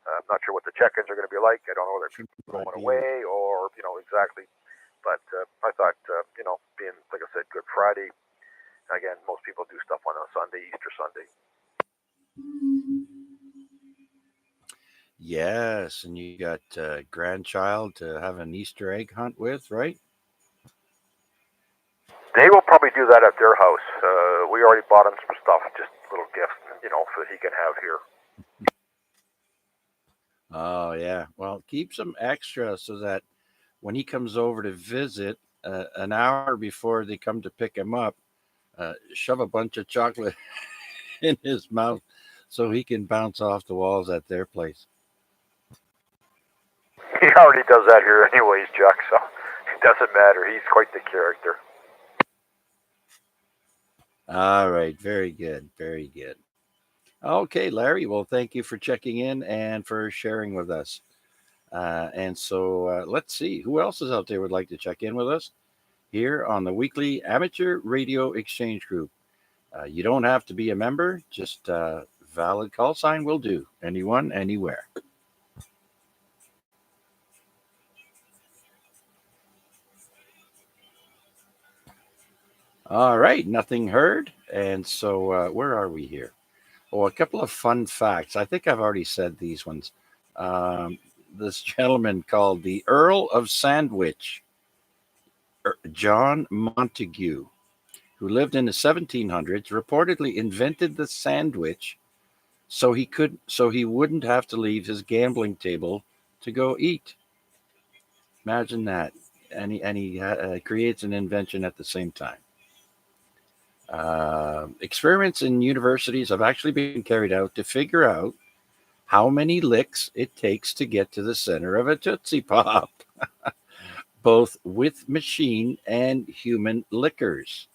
I'm not sure what the check-ins are going to be like. I don't know whether people are going away or exactly. But I thought being like I said, Good Friday. Again, most people do stuff on a Sunday, Easter Sunday. Yes, and you got grandchild to have an Easter egg hunt with, right? They will probably do that at their house. We already bought him some stuff, just little gifts, that he can have here. Oh yeah. Well, keep some extra so that when he comes over to visit, an hour before they come to pick him up, shove a bunch of chocolate in his mouth so he can bounce off the walls at their place. He already does that here anyways, Chuck, so it doesn't matter. He's quite the character. All right. Very good. Very good. Okay, Larry. Well, thank you for checking in and for sharing with us. And so let's see who else is out there would like to check in with us here on the weekly Amateur Radio Exchange Group. You don't have to be a member, just valid call sign will do. Anyone, anywhere. All right, nothing heard. And so where are we here? Oh, a couple of fun facts. I think I've already said these ones. This gentleman called the Earl of Sandwich, John Montague, who lived in the 1700s, reportedly invented the sandwich so he wouldn't have to leave his gambling table to go eat. Imagine that. And he creates an invention at the same time. Experiments in universities have actually been carried out to figure out how many licks it takes to get to the center of a Tootsie Pop, both with machine and human lickers.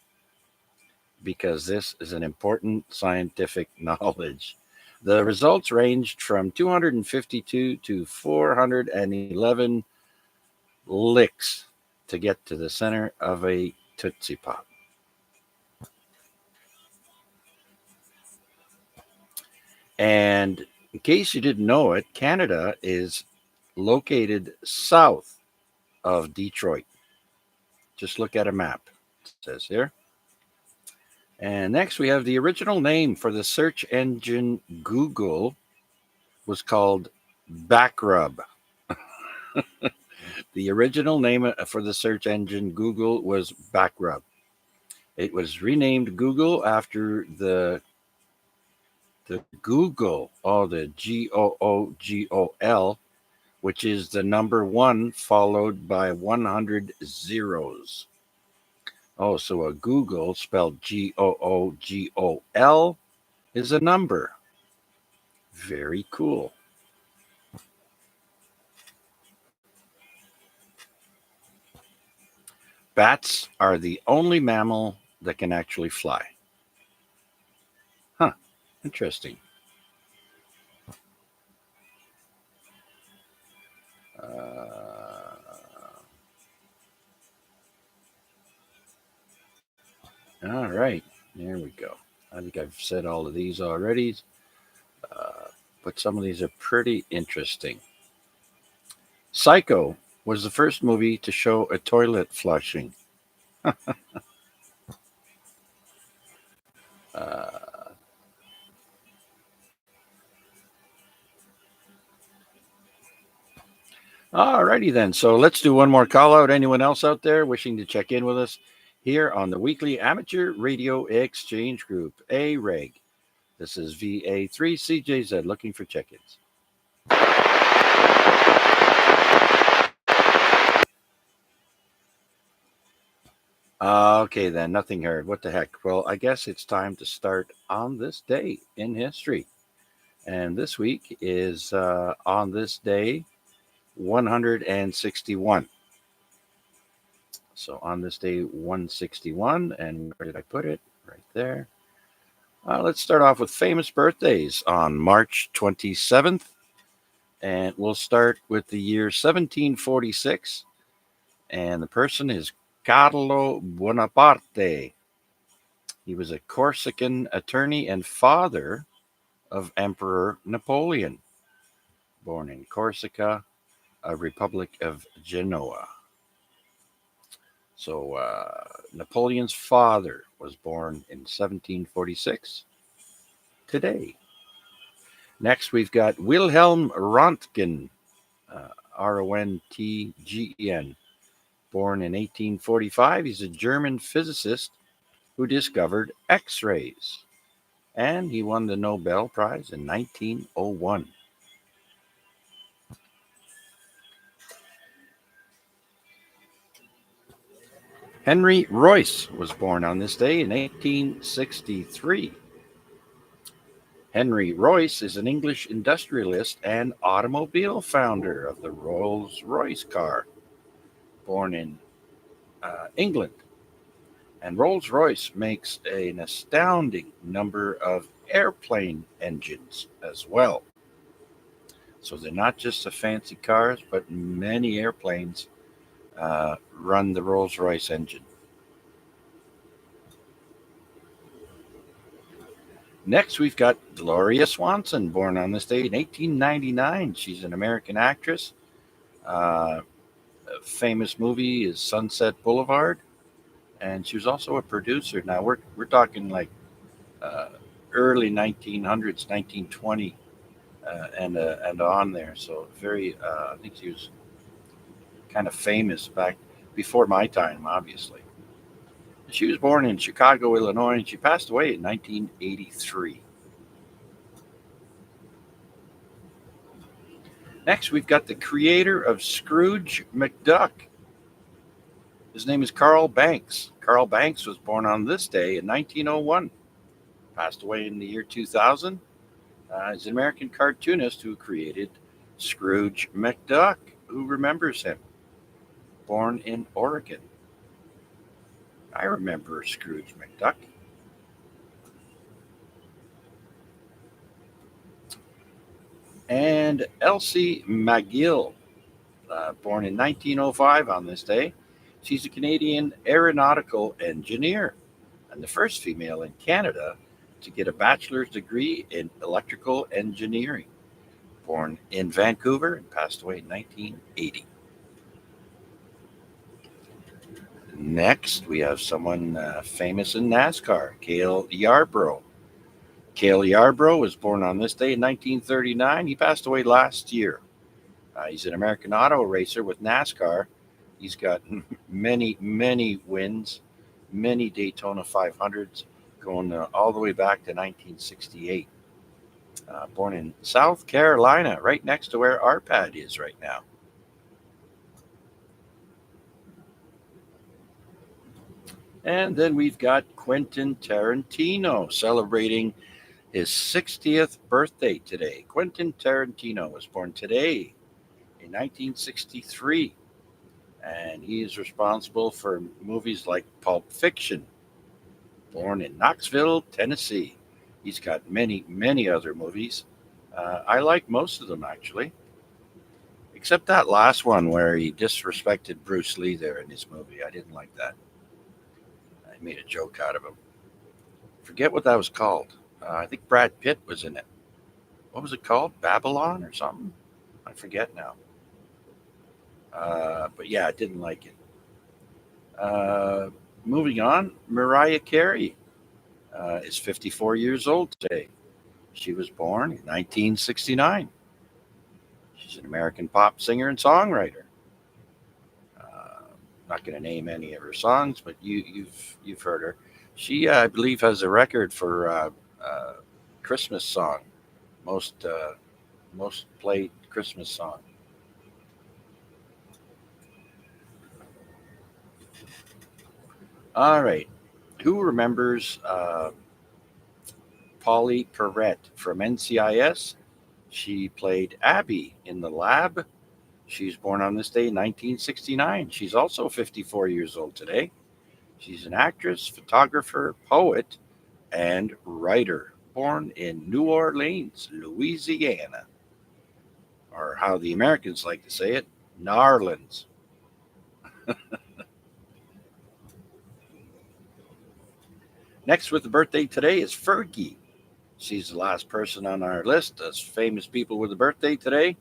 because this is an important scientific knowledge. The results ranged from 252 to 411 licks to get to the center of a Tootsie Pop. And in case you didn't know it, Canada is located south of Detroit. Just look at a map, it says here. And next we have the original name for the search engine Google was called Backrub. The original name for the search engine Google was Backrub. It was renamed Google after the Google, the Googol, which is the number 1 followed by 100 zeros. Oh, so a Google spelled Googol is a number. Very cool. Bats are the only mammal that can actually fly. Huh, interesting. All right, there we go. I think I've said all of these already, but some of these are pretty interesting. Psycho was the first movie to show a toilet flushing. Alrighty then. So let's do one more call out. Anyone else out there wishing to check in with us here on the weekly Amateur Radio Exchange Group, AREG. This is VA3CJZ looking for check-ins. Okay then, nothing heard. What the heck? Well, I guess it's time to start on this day in history. And this week is on this day 161. So on this day 161, and where did I put it? Right there. Let's start off with famous birthdays on March 27th. And we'll start with the year 1746. And the person is Carlo Bonaparte. He was a Corsican attorney and father of Emperor Napoleon, born in Corsica, a Republic of Genoa. So Napoleon's father was born in 1746 today. Next, we've got Wilhelm Röntgen, Rontgen, born in 1845. He's a German physicist who discovered X-rays, and he won the Nobel Prize in 1901. Henry Royce was born on this day in 1863. Henry Royce is an English industrialist and automobile founder of the Rolls-Royce car, born in England. And Rolls-Royce makes an astounding number of airplane engines as well. So they're not just the fancy cars, but many airplanes run the Rolls-Royce engine. Next, we've got Gloria Swanson, born on this day in 1899. She's an American actress. A famous movie is Sunset Boulevard, and she was also a producer. Now we're talking like early 1900s, 1920, and on there. So very, I think she was kind of famous back before my time, obviously. She was born in Chicago, Illinois, and she passed away in 1983. Next, we've got the creator of Scrooge McDuck. His name is Carl Banks. Carl Banks was born on this day in 1901. Passed away in the year 2000. He's an American cartoonist who created Scrooge McDuck. Who remembers him? Born in Oregon. I remember Scrooge McDuck. And Elsie McGill, born in 1905 on this day. She's a Canadian aeronautical engineer and the first female in Canada to get a bachelor's degree in electrical engineering. Born in Vancouver and passed away in 1980. Next, we have someone famous in NASCAR, Cale Yarborough. Cale Yarborough was born on this day in 1939. He passed away last year. He's an American auto racer with NASCAR. He's got many wins, many Daytona 500s, going all the way back to 1968. Born in South Carolina, right next to where our pad is right now. And then we've got Quentin Tarantino celebrating his 60th birthday today. Quentin Tarantino was born today in 1963, and he is responsible for movies like Pulp Fiction. Born in Knoxville, Tennessee. He's got many other movies. I like most of them, actually, except that last one where he disrespected Bruce Lee there in his movie. I didn't like that. I made a joke out of him. Forget what that was called. I think Brad Pitt was in it. What was it called? Babylon or something? I forget now. But yeah, I didn't like it. Moving on, Mariah Carey is 54 years old today. She was born in 1969. She's an American pop singer and songwriter. Not going to name any of her songs, but you've heard her. She, I believe, has a record for Christmas song, most played Christmas song. All right, who remembers Polly Perrette from NCIS? She played Abby in The Lab. She's born on this day in 1969. She's also 54 years old today. She's an actress, photographer, poet, and writer, born in New Orleans, Louisiana, or how the Americans like to say it, Narlands. Next with the birthday today is Fergie. She's the last person on our list as famous people with a birthday today.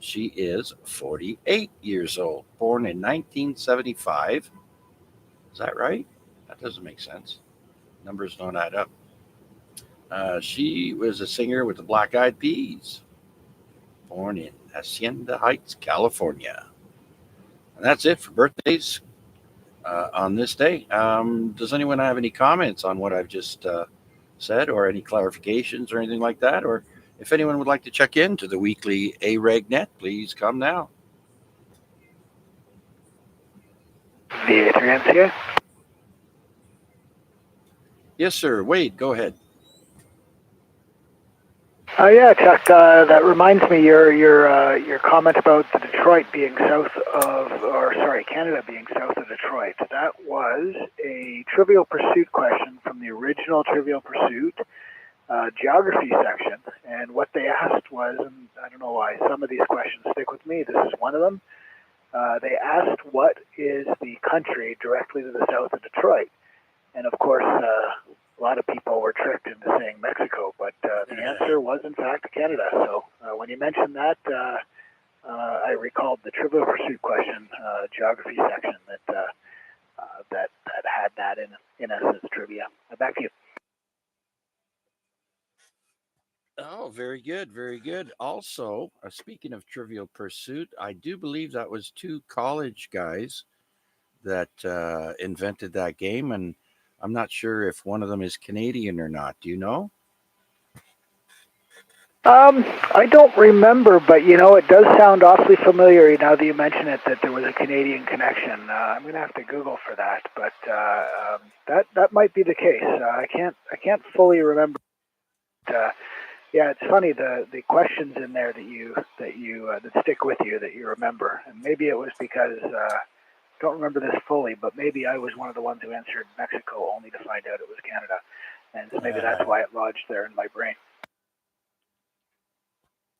She is 48 years old, born in 1975. Is that right? That doesn't make sense. Numbers don't add up. She was a singer with the Black Eyed Peas, born in Hacienda Heights, California. And that's it for birthdays on this day. Does anyone have any comments on what I've just said, or any clarifications or anything like that? Or if anyone would like to check into the weekly AREG net, please come now. VA3NCA? Yes, sir. Wade, go ahead. Yeah, Chuck. That reminds me your comment about the Detroit being south of, or sorry, Canada being south of Detroit. That was a Trivial Pursuit question from the original Trivial Pursuit geography section, and what they asked was, and I don't know why some of these questions stick with me. This is one of them. They asked, "What is the country directly to the south of Detroit?" And of course, a lot of people were tricked into saying Mexico, but the answer was in fact Canada. So when you mentioned that, I recalled the Trivial Pursuit question geography section that had that in essence trivia. Back to you. Oh, very good, very good. Also, speaking of Trivial Pursuit, I do believe that was two college guys that invented that game, and I'm not sure if one of them is Canadian or not. Do you know? I don't remember, but it does sound awfully familiar now that you mention it, that there was a Canadian connection. I'm going to have to Google for that, but that might be the case. I can't fully remember. Yeah, it's funny the questions in there that stick with you, that you remember, and maybe it was because I don't remember this fully, but maybe I was one of the ones who answered Mexico only to find out it was Canada, and so maybe that's why it lodged there in my brain.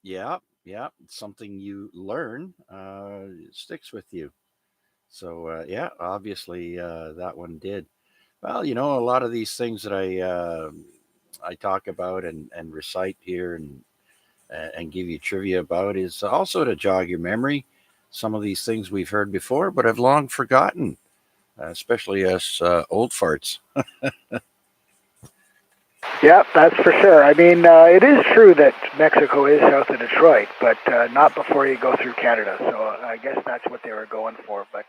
Yeah, yeah, something you learn sticks with you. So yeah, obviously that one did. Well, a lot of these things that I talk about and recite here and give you trivia about is also to jog your memory. Some of these things we've heard before, but have long forgotten, especially us old farts. Yeah, that's for sure. I mean, it is true that Mexico is south of Detroit, but not before you go through Canada. So I guess that's what they were going for. But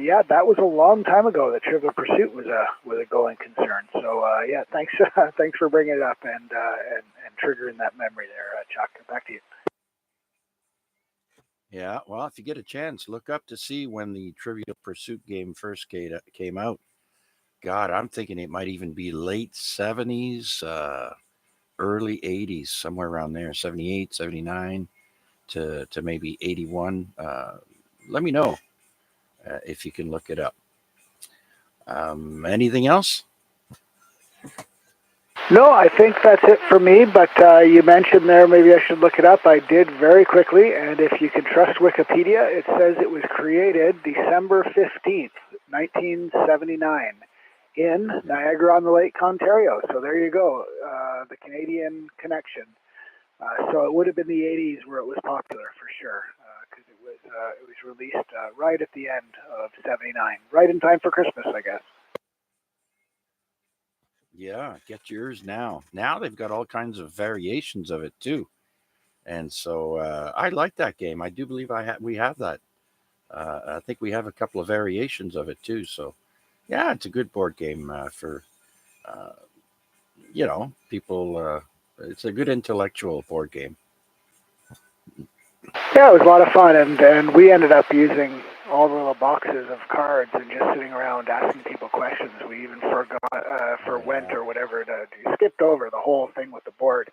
yeah, that was a long time ago that Trivial Pursuit was a going concern. So yeah, thanks thanks for bringing it up and triggering that memory there, Chuck. Back to you. Yeah, well, if you get a chance, look up to see when the Trivial Pursuit game first came out. God, I'm thinking it might even be late 70s, early 80s, somewhere around there, 78, 79 to maybe 81. Let me know if you can look it up. Anything else? No, I think that's it for me, but you mentioned there, maybe I should look it up. I did very quickly, and if you can trust Wikipedia, it says it was created December 15th, 1979, in Niagara-on-the-Lake, Ontario. So there you go, the Canadian connection. So it would have been the 80s where it was popular for sure, because it was released right at the end of 79, right in time for Christmas, I guess. Yeah, get yours now. Now they've got all kinds of variations of it too, and so I like that game. I do believe we have that. I think we have a couple of variations of it too. So yeah, it's a good board game for uh, people. It's a good intellectual board game. Yeah, it was a lot of fun, and we ended up using all the little boxes of cards and just sitting around asking people questions. We even forwent or whatever skipped over the whole thing with the board.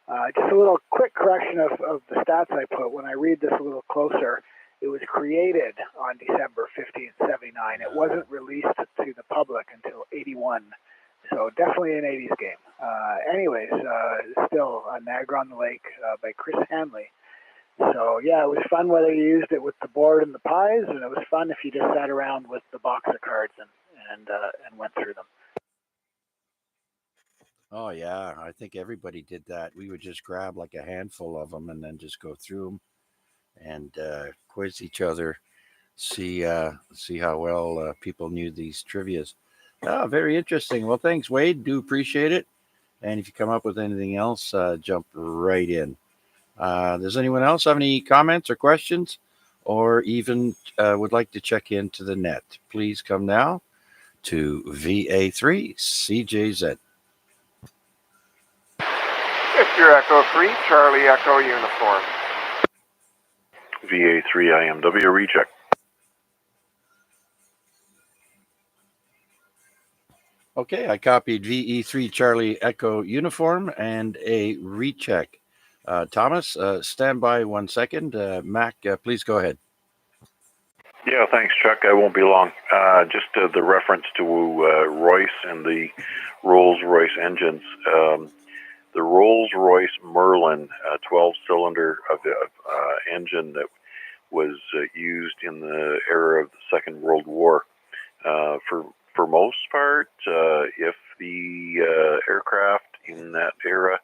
Just a little quick correction of the stats I put. When I read this a little closer, it was created on December 15th, 79. It wasn't released to the public until 81. So definitely an 80s game. Anyways, still Niagara on the Lake by Chris Hanley. So yeah, it was fun whether you used it with the board and the pies, and it was fun if you just sat around with the box of cards and went through them. Oh yeah, I think everybody did that. We would just grab like a handful of them and then just go through them and quiz each other, see how well people knew these trivia's. Oh, very interesting. Well, thanks, Wade. Do appreciate it. And if you come up with anything else, jump right in. Does anyone else have any comments or questions, or even would like to check into the net? Please come now to VA3CJZ. Victor Echo 3, Charlie Echo Uniform. VA3 IMW recheck. Okay, I copied VE3 Charlie Echo Uniform and a recheck. Thomas, stand by 1 second. Mac, please go ahead. Yeah, thanks, Chuck. I won't be long. Just the reference to Royce and the Rolls-Royce engines. The Rolls-Royce Merlin 12-cylinder engine that was used in the era of the Second World War. For most part, if the aircraft in that era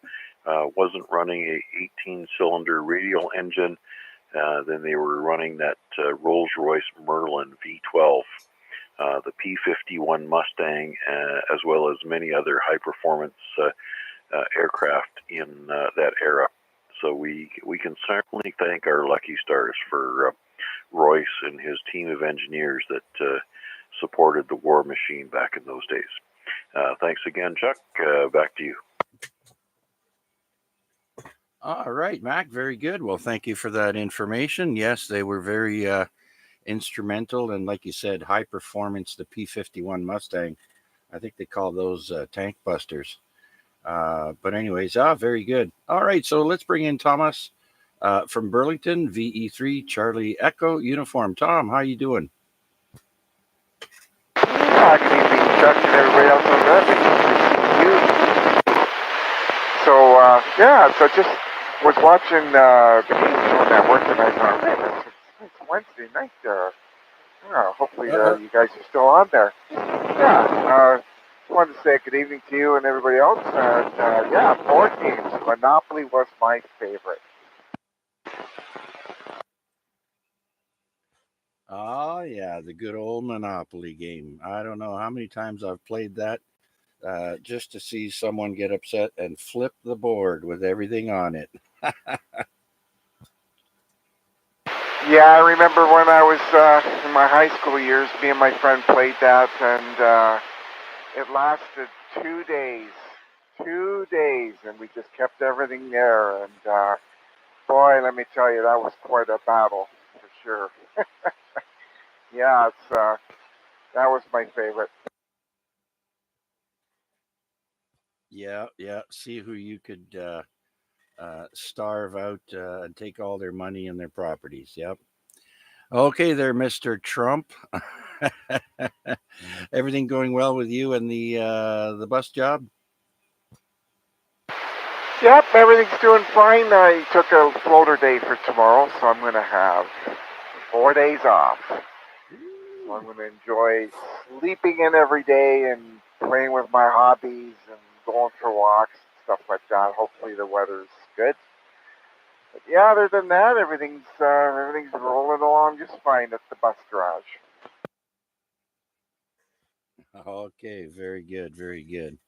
wasn't running a 18-cylinder radial engine, then they were running that Rolls-Royce Merlin V12, the P-51 Mustang, as well as many other high-performance aircraft in that era. So we can certainly thank our lucky stars for Royce and his team of engineers that supported the war machine back in those days. Thanks again, Chuck. Back to you. All right, Mac, very good. Well, thank you for that information. Yes, they were very instrumental, and like you said, high performance, the P-51 Mustang. I think they call those tank busters. But anyways, very good. All right, so let's bring in Thomas from Burlington, VE3 Charlie Echo Uniform. Tom, how you doing? Good evening, Chuck, and everybody else on that. You. So, yeah, so just was watching the Baseball Network, and I thought, hey, it's Wednesday night. Hopefully you guys are still on there. Yeah. Just wanted to say good evening to you and everybody else. And yeah, board games. Monopoly was my favorite. Oh, yeah, the good old Monopoly game. I don't know how many times I've played that just to see someone get upset and flip the board with everything on it. Yeah, I remember when I was in my high school years, me and my friend played that, and it lasted 2 days. 2 days, and we just kept everything there. And boy, let me tell you, that was quite a battle for sure. Yeah, that was my favorite. Yeah, yeah. See who you could starve out and take all their money and their properties. Yep. Okay, there, Mr. Trump. Everything going well with you and the bus job? Yep, everything's doing fine. I took a floater day for tomorrow, so I'm going to have 4 days off. So I'm going to enjoy sleeping in every day and playing with my hobbies and going for walks and stuff like that. Hopefully the weather's good. But yeah, other than that, everything's rolling along just fine at the bus garage. Okay, very good, very good.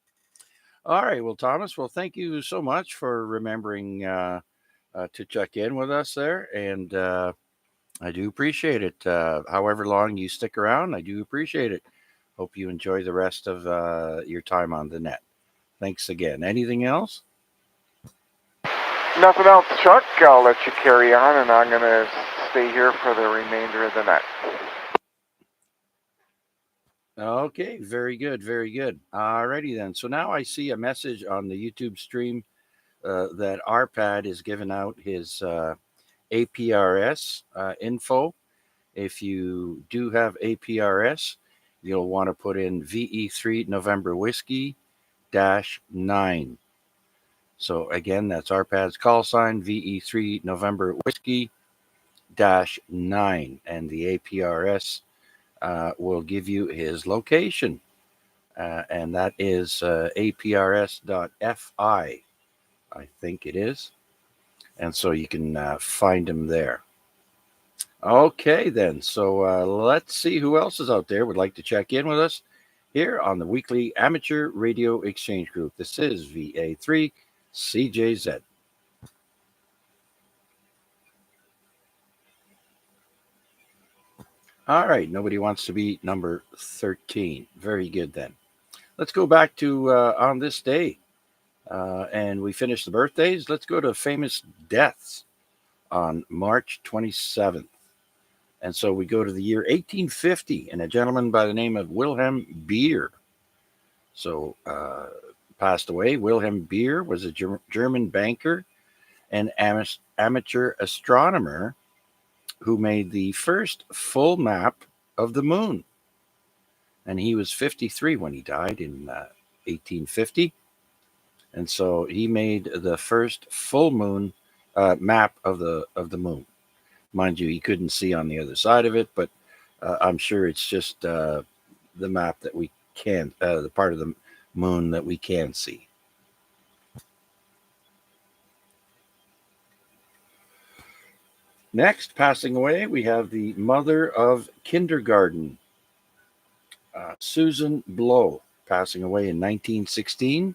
All right, well, Thomas, well, thank you so much for remembering to check in with us there, and I do appreciate it. However long you stick around, I do appreciate it. Hope you enjoy the rest of your time on the net. Thanks again. Anything else? Nothing else, Chuck. I'll let you carry on, and I'm going to stay here for the remainder of the night. Okay, very good, very good. Alrighty then. So now I see a message on the YouTube stream that RPAD is giving out his APRS info. If you do have APRS, you'll want to put in VE3 November Whiskey -9. So again, that's RPAD's call sign, VE3 November Whiskey -9. And the APRS will give you his location. And that is aprs.fi, I think it is. And so you can find him there. Okay, then. So let's see who else is out there would like to check in with us here on the weekly Amateur Radio Exchange Group. This is VA3 CJZ. All right, nobody wants to be number 13. Very good, then. Let's go back to on this day. And we finish the birthdays. Let's go to famous deaths on March 27th. And so we go to the year 1850, and a gentleman by the name of Wilhelm Beer. So passed away. Wilhelm Beer was a German banker and amateur astronomer who made the first full map of the moon. And he was 53 when he died in 1850. And so he made the first full moon map of the moon. Mind you, he couldn't see on the other side of it, but I'm sure it's just the map that we can, the part of the moon that we can see. Next, passing away, we have the mother of kindergarten, Susan Blow, passing away in 1916.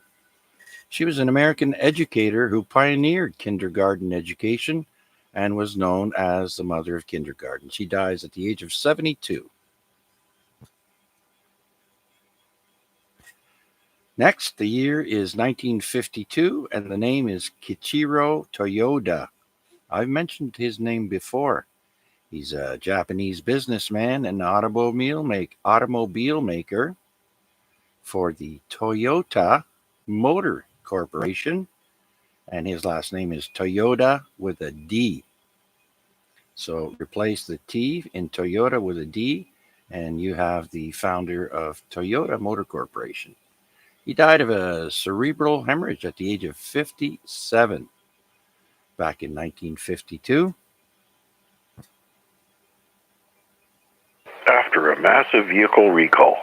She was an American educator who pioneered kindergarten education and was known as the mother of kindergarten. She dies at the age of 72. Next, the year is 1952, and the name is Kichiro Toyoda. I've mentioned his name before. He's a Japanese businessman and automobile maker for the Toyota Motor Corporation, and his last name is Toyoda with a D. So replace the T in Toyota with a D, and you have the founder of Toyota Motor Corporation. He died of a cerebral hemorrhage at the age of 57. back in 1952. After a massive vehicle recall.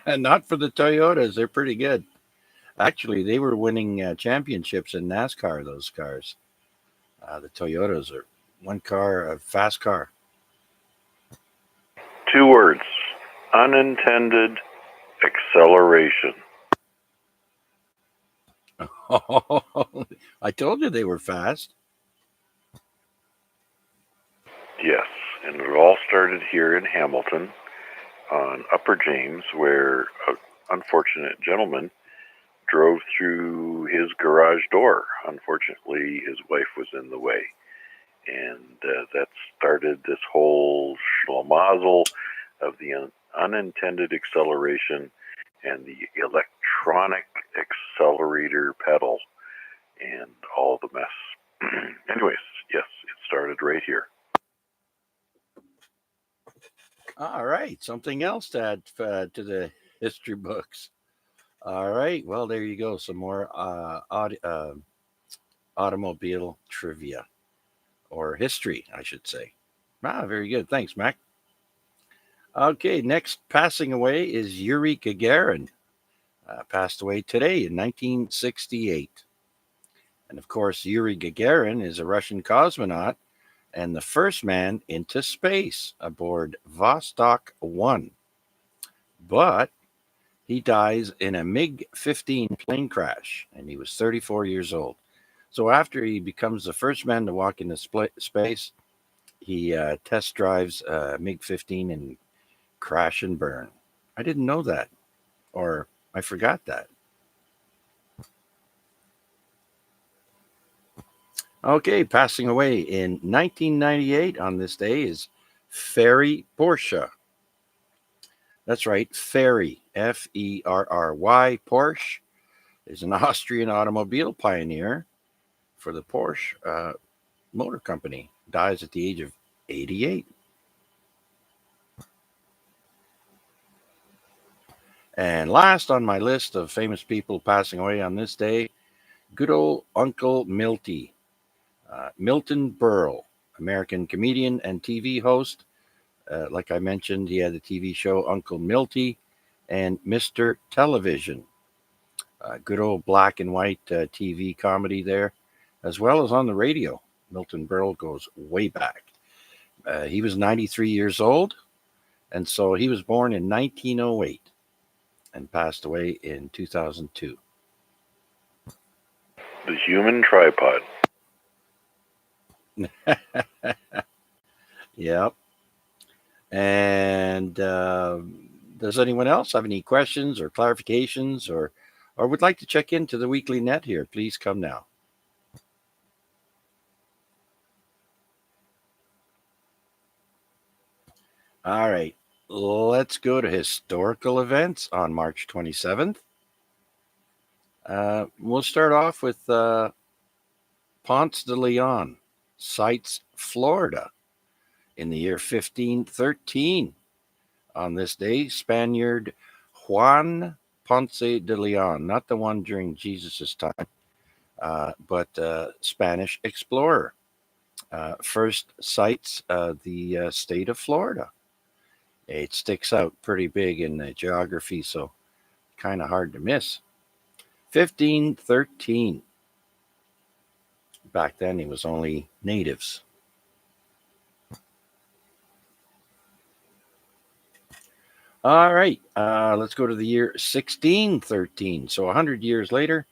And not for the Toyotas. They're pretty good. Actually, they were winning championships in NASCAR, those cars. The Toyotas are one car, a fast car. 2 words. Unintended acceleration. I told you they were fast. Yes, and it all started here in Hamilton on Upper James, where an unfortunate gentleman drove through his garage door. Unfortunately, his wife was in the way. And that started this whole schlamazel of the unintended acceleration and the electronic accelerator pedal and all the mess. Anyways, yes, it started right here. All right, something else to add to the history books. All right, well, there you go. Some more automobile trivia, or history, I should say. Very good. Thanks, Mac. Okay, next passing away is Yuri Gagarin. Passed away today in 1968. And of course, Yuri Gagarin is a Russian cosmonaut and the first man into space aboard Vostok 1. But he dies in a MiG-15 plane crash, and he was 34 years old. So after he becomes the first man to walk into space, he test drives MiG-15 and crash and burn. I didn't know that, or I forgot that. Okay, passing away in 1998 on this day is Ferry Porsche. That's right, Ferry, Ferry. Porsche is an Austrian automobile pioneer for the Porsche Motor Company. Dies at the age of 88. And last on my list of famous people passing away on this day, good old Uncle Milty. Milton Berle, American comedian and TV host. Like I mentioned, he had the TV show Uncle Milty and Mr. Television. Good old black and white TV comedy there, as well as on the radio. Milton Berle goes way back. He was 93 years old, and so he was born in 1908 and passed away in 2002. The human tripod. Yep. And does anyone else have any questions or clarifications or would like to check into the weekly net here? Please come now. All right. Let's go to historical events on March 27th. We'll start off with Ponce de Leon sites Florida in the year 1513. On this day, Spaniard Juan Ponce de Leon, not the one during Jesus' time, but Spanish explorer, first sights the state of Florida. It sticks out pretty big in the geography, so kind of hard to miss. 1513. Back then, it was only natives. All right, let's go to the year 1613. So 100 years later,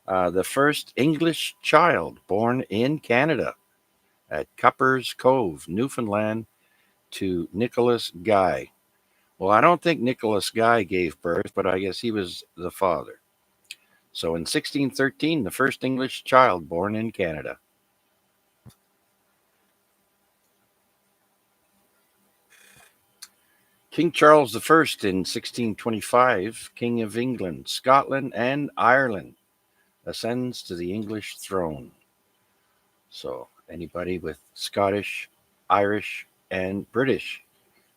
the first English child born in Canada at Cuppers Cove, Newfoundland, to Nicholas Guy. Well, I don't think Nicholas Guy gave birth, but I guess he was the father. So in 1613, the first English child born in Canada. King Charles I in 1625, King of England, Scotland, and Ireland, ascends to the English throne. So anybody with Scottish, Irish, and British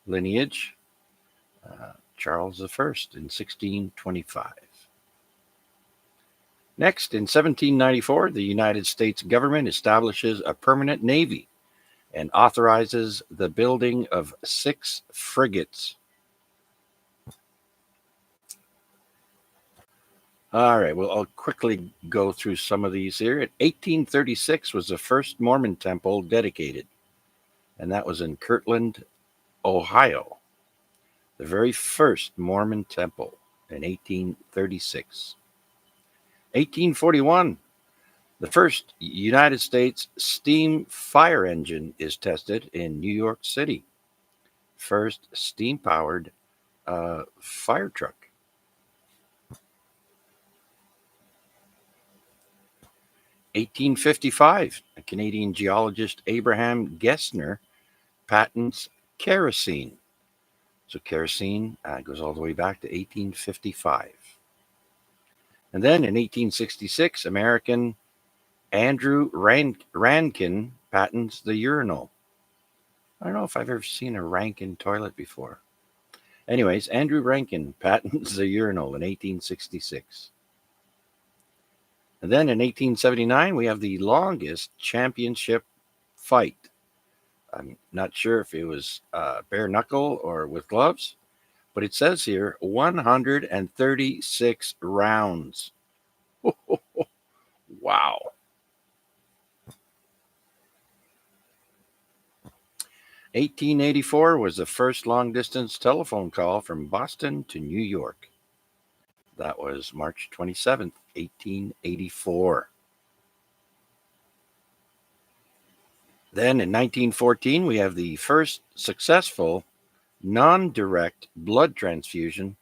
lineage, Charles I in 1625. Next, in 1794, the United States government establishes a permanent navy and authorizes the building of 6 frigates. All right, well, I'll quickly go through some of these here. In 1836 was the first Mormon temple dedicated, and that was in Kirtland, Ohio. The very first Mormon temple in 1836. 1841, the first United States steam fire engine is tested in New York City. First steam-powered fire truck. 1855, a Canadian geologist, Abraham Gessner, patents kerosene. So kerosene goes all the way back to 1855. And then in 1866, American Andrew Rankin patents the urinal. I don't know if I've ever seen a Rankin toilet before. Anyways, Andrew Rankin patents the urinal in 1866. And then in 1879, we have the longest championship fight. I'm not sure if it was bare knuckle or with gloves, but it says here 136 rounds. Wow. 1884 was the first long-distance telephone call from Boston to New York. That was March 27th, 1884. Then in 1914, we have the first successful non-direct blood transfusion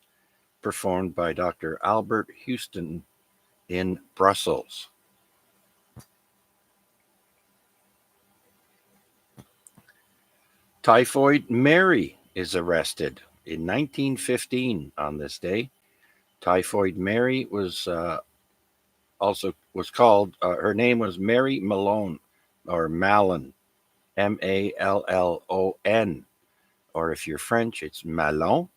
performed by Dr. Albert Houston in Brussels. Typhoid Mary is arrested in 1915 on this day. Typhoid Mary was called, her name was Mary Malone, or Mallon, Mallon, or if you're French, it's Malon.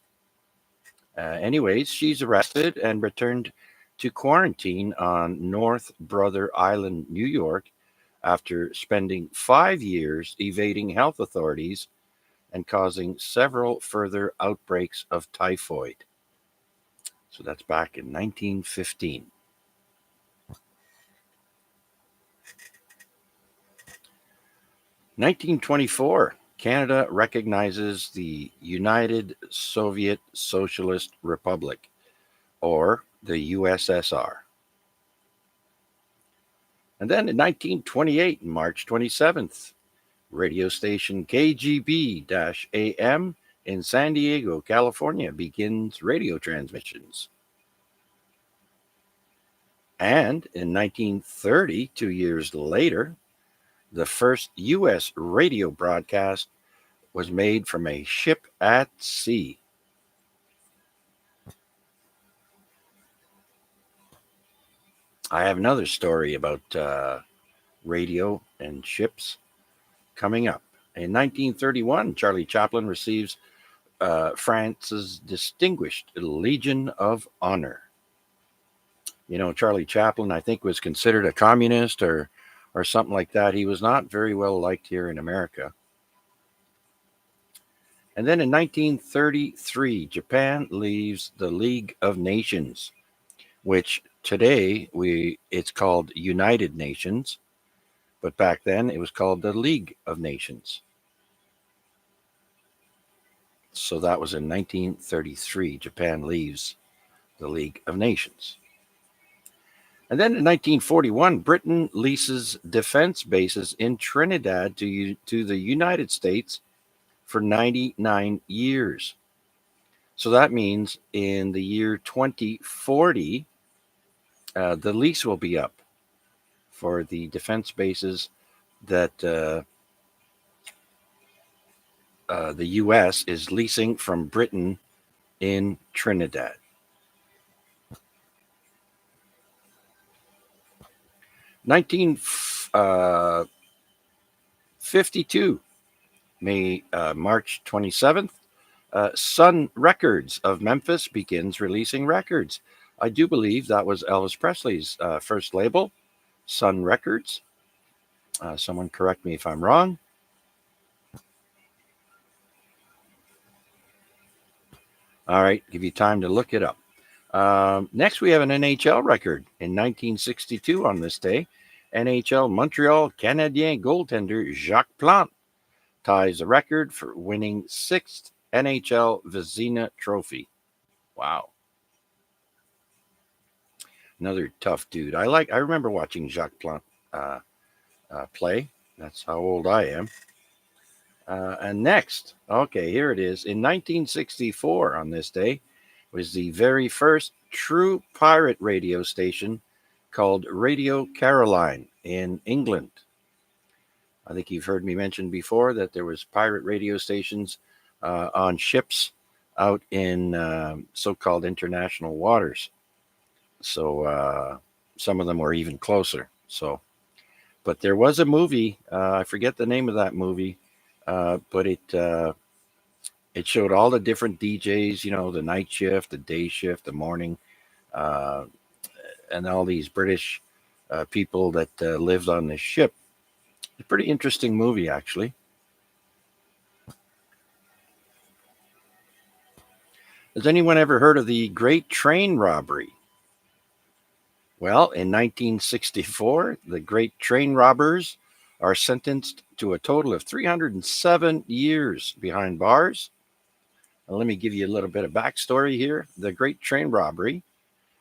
Anyways, she's arrested and returned to quarantine on North Brother Island, New York, after spending 5 years evading health authorities and causing several further outbreaks of typhoid. So that's back in 1915. In 1924, Canada recognizes the United Soviet Socialist Republic, or the USSR. And then in 1928, March 27th, radio station KGB-AM in San Diego, California begins radio transmissions. And in 1930, 2 years later, the first U.S. radio broadcast was made from a ship at sea. I have another story about radio and ships coming up. In 1931, Charlie Chaplin receives France's Distinguished Legion of Honor. You know, Charlie Chaplin, I think, was considered a communist or something like that. He was not very well liked here in America. And then in 1933, Japan leaves the League of Nations, which today it's called United Nations, but back then it was called the League of Nations. So that was in 1933. Japan leaves the League of Nations. And then in 1941, Britain leases defense bases in Trinidad to the United States for 99 years. So that means in the year 2040, the lease will be up for the defense bases that the U.S. is leasing from Britain in Trinidad. 1952, March 27th, Sun Records of Memphis begins releasing records. I do believe that was Elvis Presley's first label, Sun Records. Someone correct me if I'm wrong. All right, give you time to look it up. Next, we have an NHL record in 1962 on this day. NHL Montreal Canadien goaltender Jacques Plante ties the record for winning 6th NHL Vezina Trophy. Wow. Another tough dude. I remember watching Jacques Plante play. That's how old I am. And next, okay, here it is. In 1964, on this day, was the very first true pirate radio station called Radio Caroline in England. I think you've heard me mention before that there was pirate radio stations on ships out in so-called international waters. So some of them were even closer. But there was a movie. I forget the name of that movie, but it showed all the different DJs. You know, the night shift, the day shift, the morning, and all these British people that lived on this ship. A pretty interesting movie, actually. Has anyone ever heard of the Great Train Robbery? Well, in 1964, the Great Train Robbers are sentenced to a total of 307 years behind bars. Now, let me give you a little bit of backstory here. The Great Train Robbery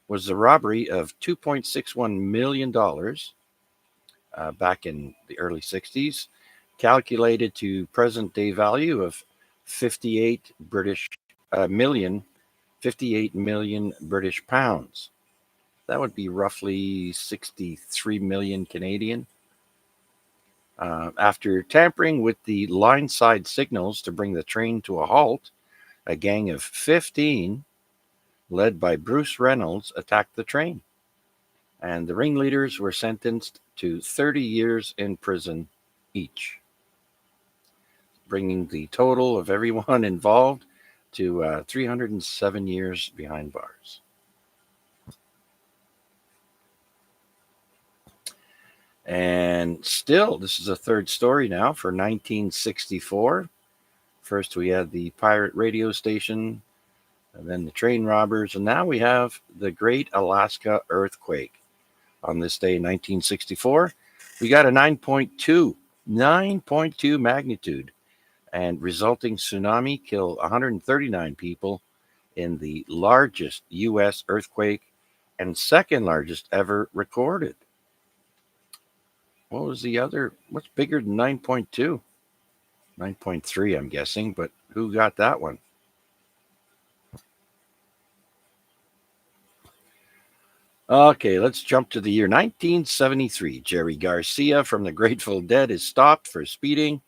was the robbery of $2.61 million back in the early 60s, calculated to present day value of 58 million British pounds. That would be roughly 63 million Canadian. After tampering with the line side signals to bring the train to a halt, a gang of 15, led by Bruce Reynolds, attacked the train. And the ringleaders were sentenced to 30 years in prison each, bringing the total of everyone involved to 307 years behind bars. And still, this is a third story now for 1964. First, we had the pirate radio station, and then the train robbers, and now we have the Great Alaska Earthquake. On this day in 1964, we got a 9.2 magnitude, and resulting tsunami killed 139 people in the largest U.S. earthquake and second largest ever recorded. What was the other? What's bigger than 9.2? 9.3, I'm guessing, but who got that one? Okay, let's jump to the year 1973. Jerry Garcia from the Grateful Dead is stopped for speeding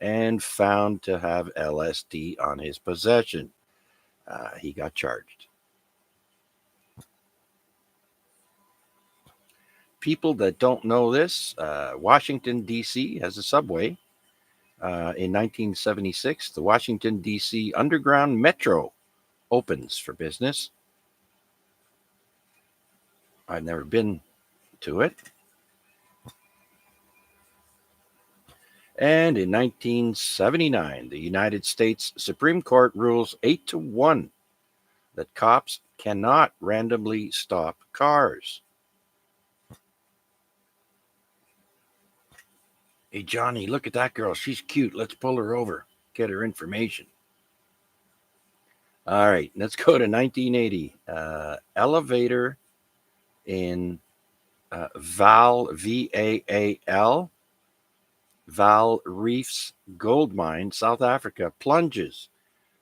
and found to have LSD on his possession. He got charged. People that don't know this, Washington, D.C. has a subway. In 1976, the Washington, D.C. Underground Metro opens for business. I've never been to it. And in 1979, the United States Supreme Court rules 8-1 that cops cannot randomly stop cars. Hey, Johnny, look at that girl. She's cute. Let's pull her over, get her information. All right, let's go to 1980. Elevator in Val, V-A-A-L, Val Reefs Gold Mine, South Africa, plunges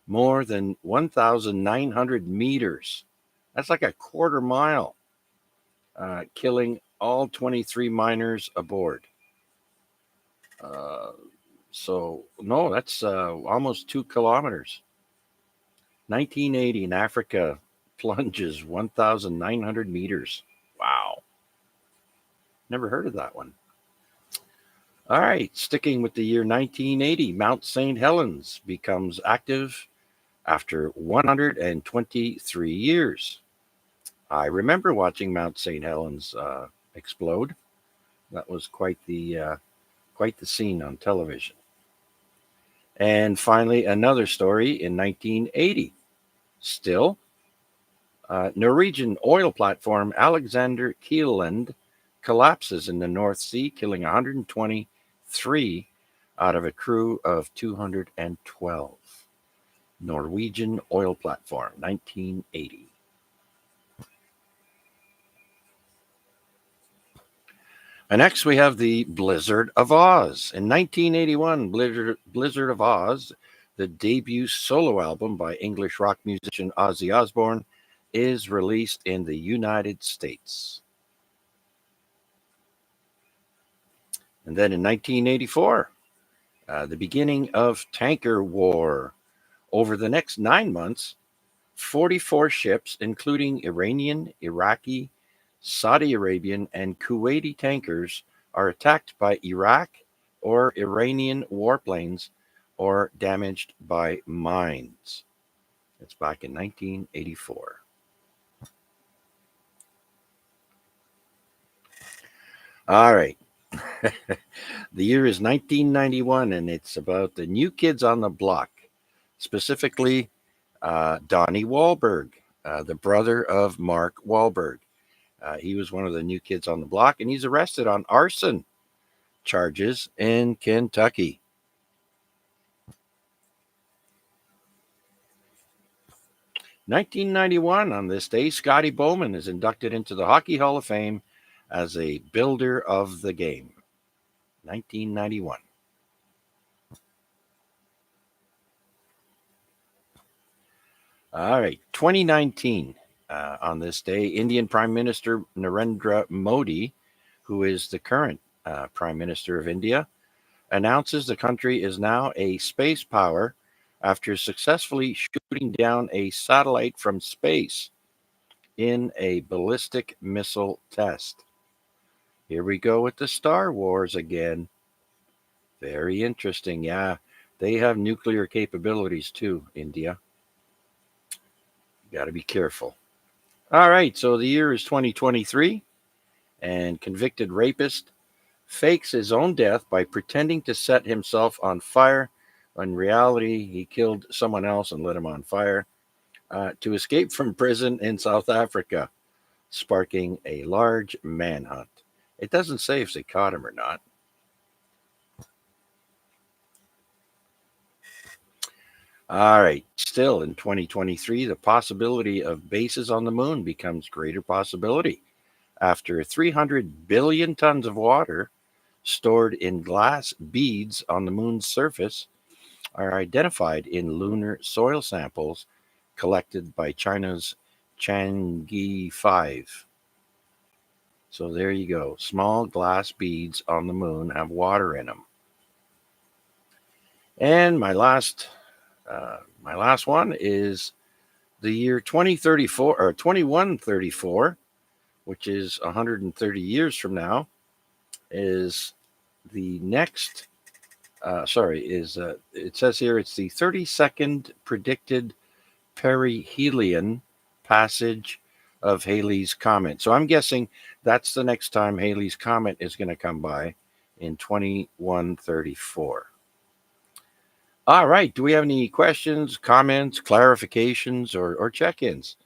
more than 1,900 meters. That's like a quarter mile, killing all 23 miners aboard. So, no, that's almost 2 kilometers. 1980 in Africa plunges 1,900 meters. Wow. Never heard of that one. All right, sticking with the year 1980, Mount St. Helens becomes active after 123 years. I remember watching Mount St. Helens explode. That was quite the scene on television. And finally, another story in 1980. Still, Norwegian oil platform Alexander Kielland collapses in the North Sea, killing 123 out of a crew of 212. Norwegian oil platform, 1980. And next we have the Blizzard of Oz. In 1981, Blizzard of Oz, the debut solo album by English rock musician Ozzy Osbourne, is released in the United States. And then in 1984, the beginning of Tanker War. Over the next 9 months, 44 ships, including Iranian, Iraqi, Saudi Arabian, and Kuwaiti tankers, are attacked by Iraq or Iranian warplanes or damaged by mines. That's back in 1984. All right. The year is 1991, and it's about the new kids on the block, specifically Donnie Wahlberg, the brother of Mark Wahlberg. He was one of the new kids on the block, and he's arrested on arson charges in Kentucky. (1991) On this day, Scotty Bowman is inducted into the Hockey Hall of Fame as a builder of the game. 1991. All right, 2019. On this day, Indian Prime Minister Narendra Modi, who is the current Prime Minister of India, announces the country is now a space power after successfully shooting down a satellite from space in a ballistic missile test. Here we go with the Star Wars again. Very interesting. Yeah, they have nuclear capabilities too, India. You got to be careful. All right, so the year is 2023, and convicted rapist fakes his own death by pretending to set himself on fire. In reality, he killed someone else and lit him on fire to escape from prison in South Africa, sparking a large manhunt. It doesn't say if they caught him or not. All right, still in 2023, the possibility of bases on the moon becomes greater possibility after 300 billion tons of water stored in glass beads on the moon's surface are identified in lunar soil samples collected by China's Chang'e 5. So there you go. Small glass beads on the moon have water in them. And my last one is the year 2034 or 2134, which is 130 years from now, is the next. It says here it's the 32nd predicted perihelion passage of Halley's Comet. So I'm guessing that's the next time Halley's Comet is going to come by in 2134. All right. Do we have any questions, comments, clarifications, or check-ins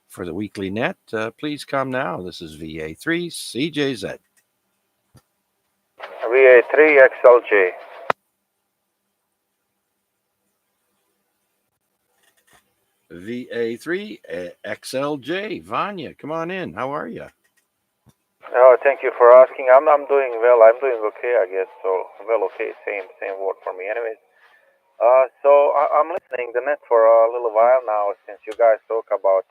for the weekly net? Please come now. This is VA3 CJZ. VA3 XLJ. VA3 XLJ. Vanya, come on in. How are you? Oh, thank you for asking. I'm doing well. I'm doing okay, I guess. So, well, okay. Same word for me. Anyways. So I'm listening the net for a little while now since you guys talk about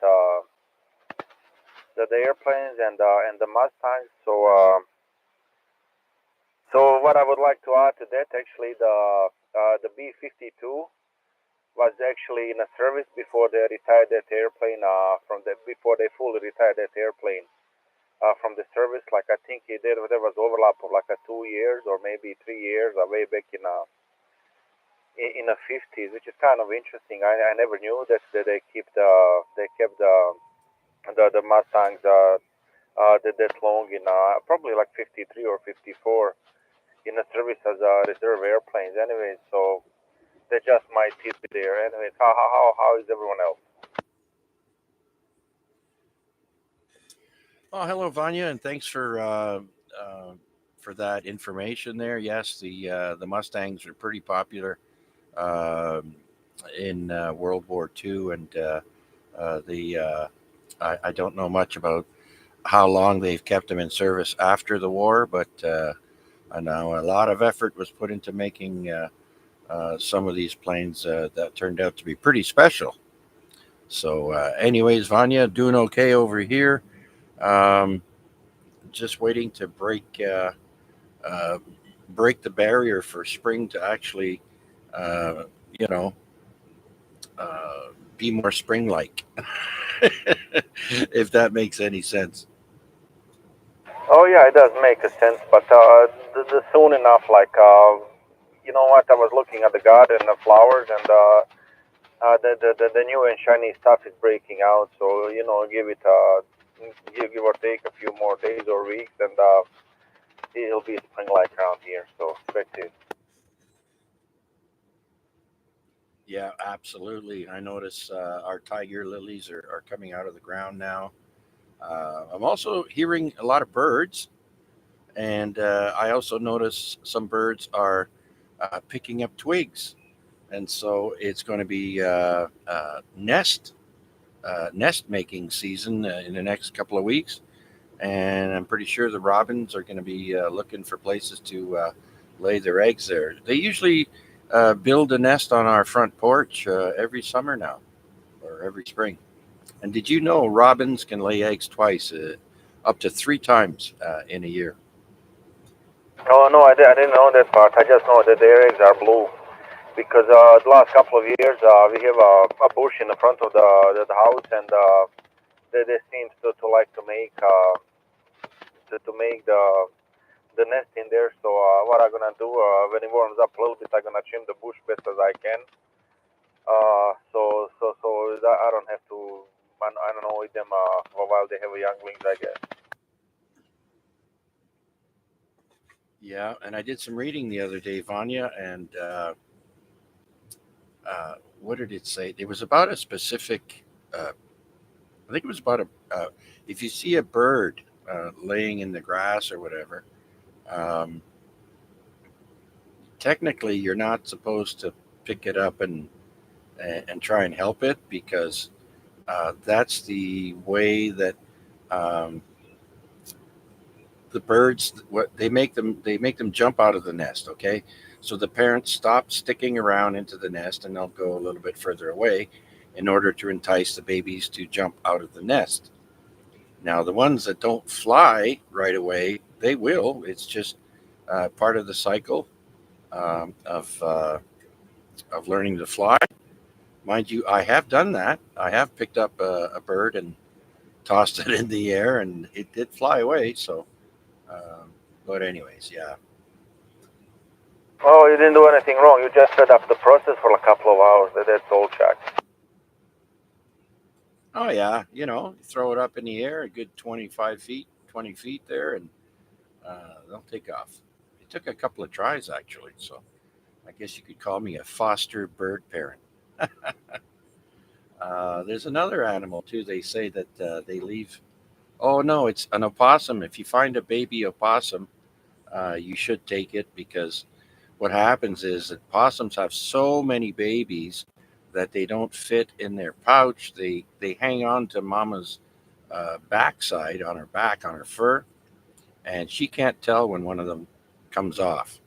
the airplanes and the Mustangs. So what I would like to add to that, actually, the B-52 was actually in a service before they retired that airplane before they fully retired that airplane from the service. Like I think there was overlap of like 2 years or maybe 3 years way back in the 50s, which is kind of interesting. I never knew that they kept the the Mustangs that long in probably like 53 or 54 in the service as reserve airplanes. Anyways, so they just might hit me there. Anyways, how is everyone else? Oh, hello, Vanya, and thanks for that information there. Yes, the Mustangs are pretty popular um in World War II, and the I don't know much about how long they've kept them in service after the war, but I know a lot of effort was put into making some of these planes that turned out to be pretty special. So, anyways, Vanya, doing okay over here. Um, just waiting to uh, break the barrier for spring to actually, uh, you know, be more spring-like, if that makes any sense. Oh yeah, it does make a sense, but soon enough, like you know what? I was looking at the garden, the flowers, and the new and shiny stuff is breaking out. So you know, give it give or take a few more days or weeks, and it'll be spring-like around here. So expect it. Yeah, absolutely. I notice our tiger lilies are coming out of the ground now. I'm also hearing a lot of birds, and I also notice some birds are picking up twigs, and so it's going to be nest making season in the next couple of weeks, and I'm pretty sure the robins are going to be looking for places to lay their eggs there. They usually build a nest on our front porch every summer now, or every spring. And did you know robins can lay eggs twice, up to three times in a year? Oh no, I didn't know that part. I just know that their eggs are blue because the last couple of years we have a bush in the front of the house, and they seem to like to make to make the nest in there. So what I'm gonna do when it warms up a little bit, I'm gonna trim the bush best as I can. So that I don't have to. I don't know with them while they have younglings, I guess. Yeah, and I did some reading the other day, Vanya, and what did it say? It was about a specific. I think it was about a. If you see a bird laying in the grass or whatever, um, technically you're not supposed to pick it up and try and help it because that's the way that um, the birds what they make them jump out of the nest. Okay, so the parents stop sticking around into the nest and they'll go a little bit further away in order to entice the babies to jump out of the nest. Now the ones that don't fly right away, they will. It's just part of the cycle of learning to fly. Mind you, I have done that. I have picked up a bird and tossed it in the air, and it did fly away. So, um, but anyways, yeah. Oh, you didn't do anything wrong. You just set up the process for a couple of hours. That's all, Chuck. Oh yeah, throw it up in the air a good 25 feet, 20 feet there, and they'll take off. It took a couple of tries actually, so I guess you could call me a foster bird parent. There's another animal too. They say that they leave. Oh no, it's an opossum. If you find a baby opossum, you should take it because what happens is that possums have so many babies that they don't fit in their pouch. They hang on to mama's backside on her back on her fur, and she can't tell when one of them comes off.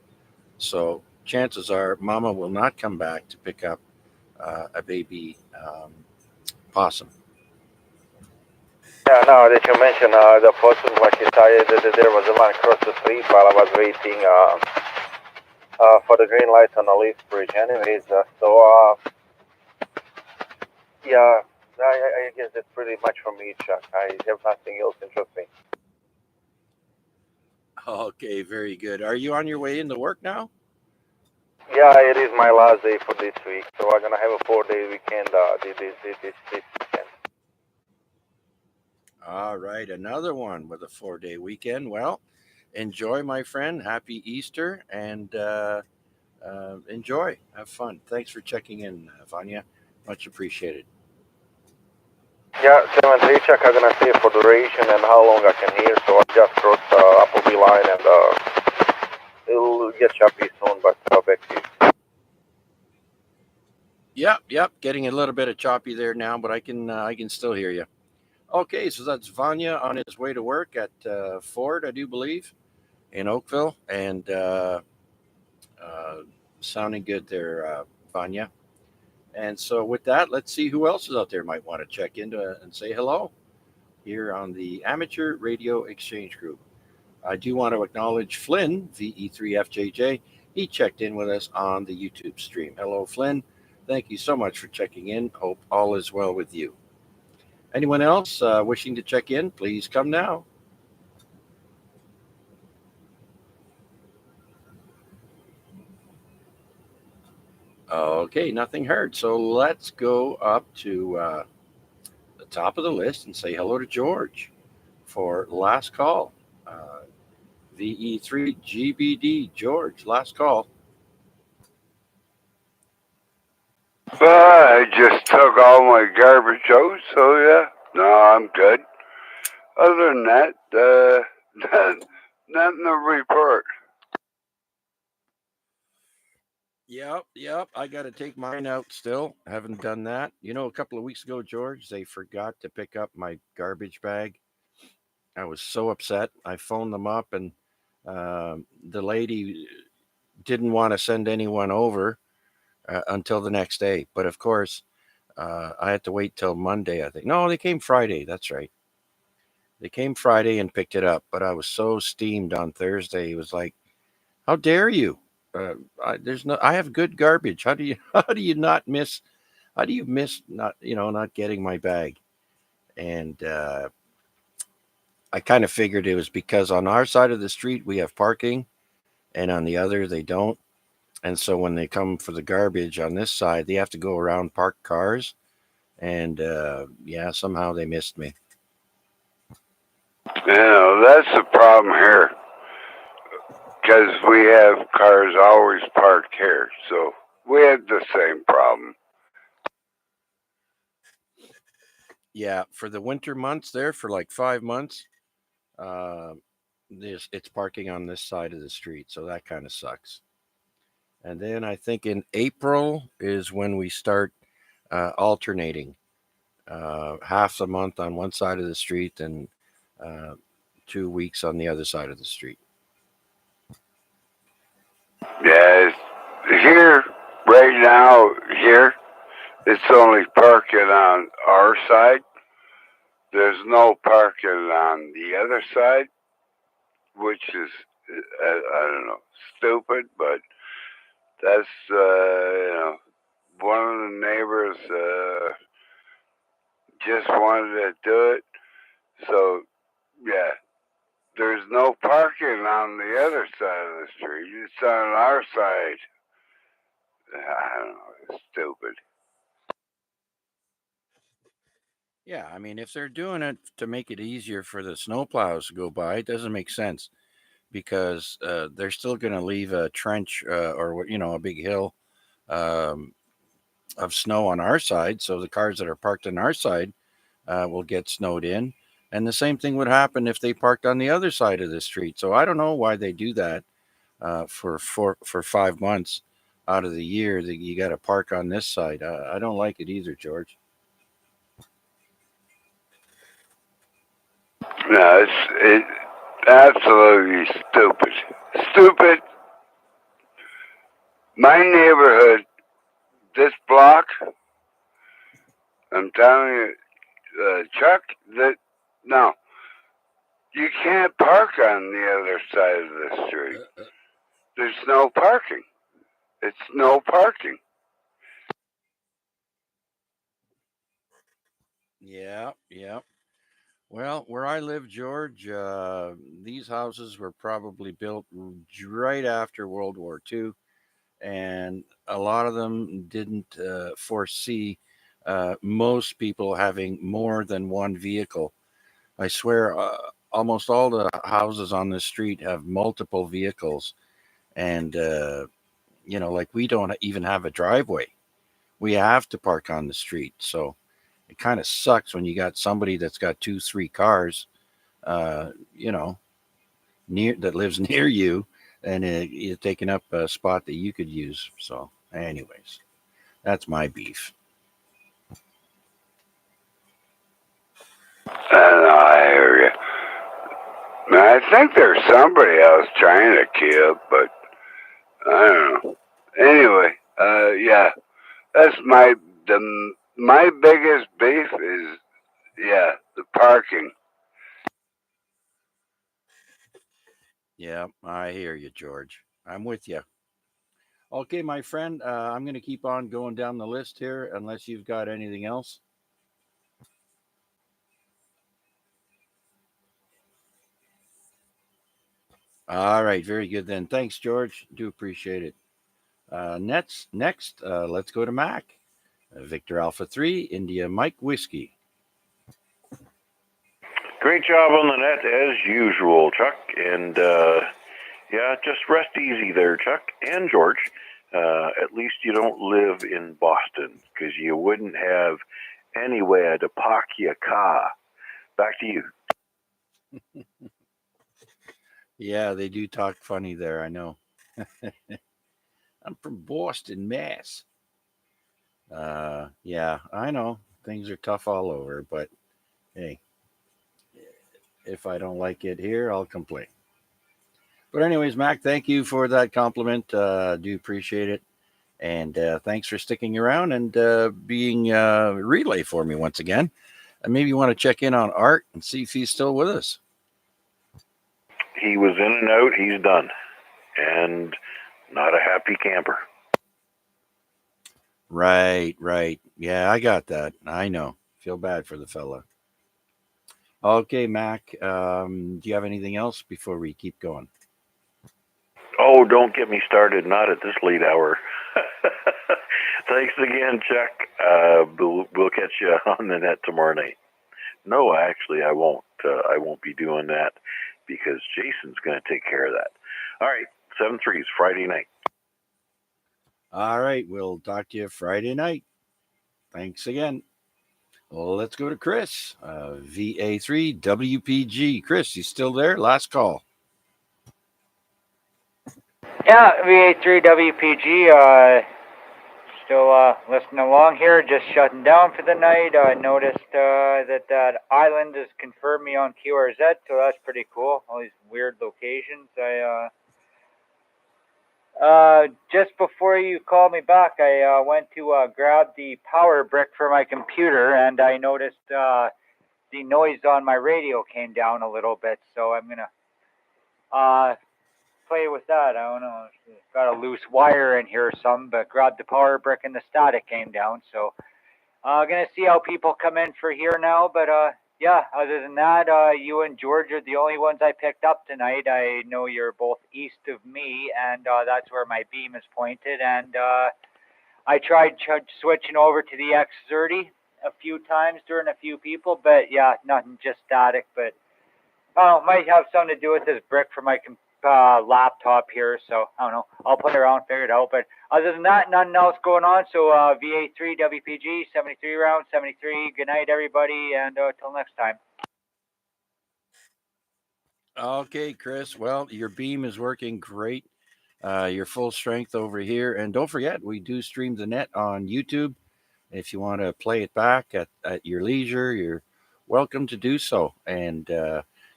So chances are mama will not come back to pick up a baby possum. Yeah, now that you mentioned the possum, like you said, there was a one across the street while I was waiting for the green light on the leaf bridge. Anyways, yeah, I guess that's pretty much for me, Chuck. I have nothing else interesting. Okay, very good. Are you on your way into work now? Yeah, it is my last day for this week, so I'm gonna have a 4-day weekend this weekend. All right, another one with a 4-day weekend. Well, enjoy, my friend. Happy Easter, and enjoy. Have fun. Thanks for checking in, Vanya. Much appreciated. Yeah, 7-3 check. I'm gonna see for duration and how long I can hear. So I just crossed the Appleby line and it'll get choppy soon, but I'll back to you. Yep. Getting a little bit of choppy there now, but I can still hear you. Okay, so that's Vanya on his way to work at Ford, I do believe, in Oakville, and uh, sounding good there, Vanya. And so with that, let's see who else is out there might want to check in and say hello here on the Amateur Radio Exchange Group. I do want to acknowledge Flynn, VE3FJJ. He checked in with us on the YouTube stream. Hello, Flynn. Thank you so much for checking in. Hope all is well with you. Anyone else wishing to check in, please come now. Okay, nothing heard. So let's go up to the top of the list and say hello to George for last call. Uh, VE3GBD, George, last call. I just took all my garbage out, so yeah, no, I'm good. Other than that, nothing to report. Yep. I got to take mine out still. Haven't done that. You know, a couple of weeks ago, George, they forgot to pick up my garbage bag. I was so upset. I phoned them up, and the lady didn't want to send anyone over until the next day. But of course, I had to wait till Monday, I think. No, they came Friday. That's right. They came Friday and picked it up. But I was so steamed on Thursday. It was like, how dare you? There's no. I have good garbage. How do you? How do you not miss? How do you miss not? Not getting my bag? And I kind of figured it was because on our side of the street we have parking, and on the other they don't. And so when they come for the garbage on this side, they have to go around parked cars. And yeah, somehow they missed me. That's the problem here, because we have cars always parked here, so we had the same problem. Yeah, for the winter months there, for like 5 months, uh, it's parking on this side of the street, so that kind of sucks. And then I think in April is when we start alternating, half the month on one side of the street and uh, 2 weeks on the other side of the street. Yeah, here, right now, here, it's only parking on our side. There's no parking on the other side, which is, I don't know, stupid, but that's, one of the neighbors just wanted to do it. So, yeah, there's no parking on the other side of the street. It's on our side. I don't know, it's stupid. Yeah, I mean, if they're doing it to make it easier for the snowplows to go by, it doesn't make sense because they're still going to leave a trench or a big hill um, of snow on our side, so the cars that are parked on our side will get snowed in. And the same thing would happen if they parked on the other side of the street. So I don't know why they do that for 5 months out of the year that you got to park on this side. I don't like it either, George. No, it's absolutely stupid. Stupid. My neighborhood, this block, I'm telling you, Chuck, that no, you can't park on the other side of the street. There's no parking. It's no parking. Yeah. Well, where I live, George, these houses were probably built right after World War II, and a lot of them didn't foresee most people having more than one vehicle. I swear, almost all the houses on this street have multiple vehicles, and like we don't even have a driveway. We have to park on the street, so it kind of sucks when you got somebody that's got two, three cars, uh, you know, near that lives near you, and you're taking up a spot that you could use. So, anyways, that's my beef. And I hear you. I think there's somebody else trying to kill, but I don't know. Anyway, yeah, that's my biggest beef is the parking. Yeah, I hear you, George. I'm with you. Okay, my friend, I'm going to keep on going down the list here unless you've got anything else. All right, very good then. Thanks, George. Do appreciate it. Next, let's go to Mac. Victor Alpha 3, India Mike Whiskey. Great job on the net as usual, Chuck. And yeah, just rest easy there, Chuck and George. At least you don't live in Boston, because you wouldn't have anywhere to park your car. Back to you. Yeah, they do talk funny there, I know. I'm from Boston, Mass. Yeah, I know. Things are tough all over, but hey, if I don't like it here, I'll complain. But anyways, Mac, thank you for that compliment. Do appreciate it. And thanks for sticking around and being relay for me once again. And maybe you want to check in on Art and see if he's still with us. He was in and out. He's done. And not a happy camper. Right. Yeah, I got that. I know. Feel bad for the fella. Okay, Mac. Do you have anything else before we keep going? Oh, don't get me started. Not at this late hour. Thanks again, Chuck. We'll catch you on the net tomorrow night. No, actually, I won't. I won't be doing that because Jason's going to take care of that. All right, 7-3 Friday night. All right, we'll talk to you Friday night. Thanks again. Well, let's go to Chris, VA3 WPG. Chris, you still there? Last call. Yeah, VA3 WPG. Still listening along here. Just shutting down for the night. I noticed that island has confirmed me on QRZ, so that's pretty cool. All these weird locations. Just before you called me back, I went to grab the power brick for my computer, and I noticed the noise on my radio came down a little bit. So I'm gonna play with that. I don't know. It's got a loose wire in here or something, but grabbed the power brick and the static came down. So gonna see how people come in for here now. But yeah, other than that, you and George are the only ones I picked up tonight. I know you're both east of me, and that's where my beam is pointed. And I tried switching over to the X30 a few times during a few people, but yeah, nothing, just static. But oh, might have something to do with this brick for my laptop here. So I don't know. I'll play around, figure it out. But other than that, nothing else going on. So VA3 WPG 73 round 73. Good night, everybody, and till next time. Okay, Chris. Well, your beam is working great. You're full strength over here. And don't forget, we do stream the net on YouTube. If you want to play it back at your leisure, you're welcome to do so. And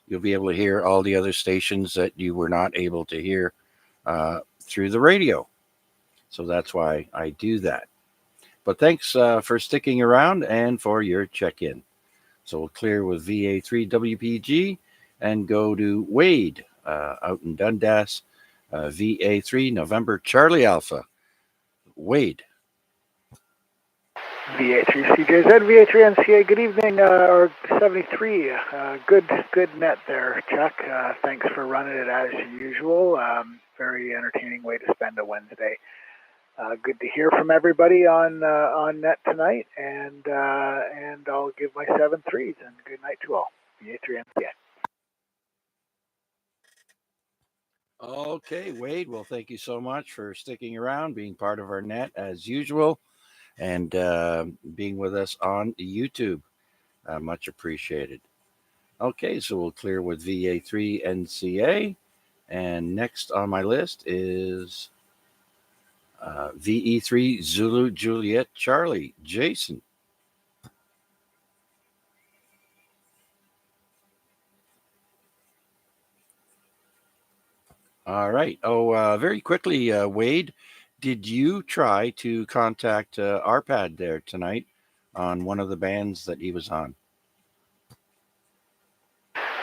you'll be able to hear all the other stations that you were not able to hear through the radio. So that's why I do that. But thanks for sticking around and for your check-in. So we'll clear with VA3 WPG and go to Wade out in Dundas, VA3 November Charlie Alpha. Wade. VA3 CJZ, VA3 NCA, good evening, or 73. Good net there, Chuck. Thanks for running it as usual. Very entertaining way to spend a Wednesday. Good to hear from everybody on net tonight, and I'll give my 7 threes, and good night to all. VA3MCA. Okay, Wade. Well, thank you so much for sticking around, being part of our net as usual, and being with us on YouTube. Much appreciated. Okay, so we'll clear with VA3 NCA. And next on my list is VE3 Zulu Juliet Charlie Jason. All right. Oh, very quickly, Wade, did you try to contact Arpad there tonight on one of the bands that he was on?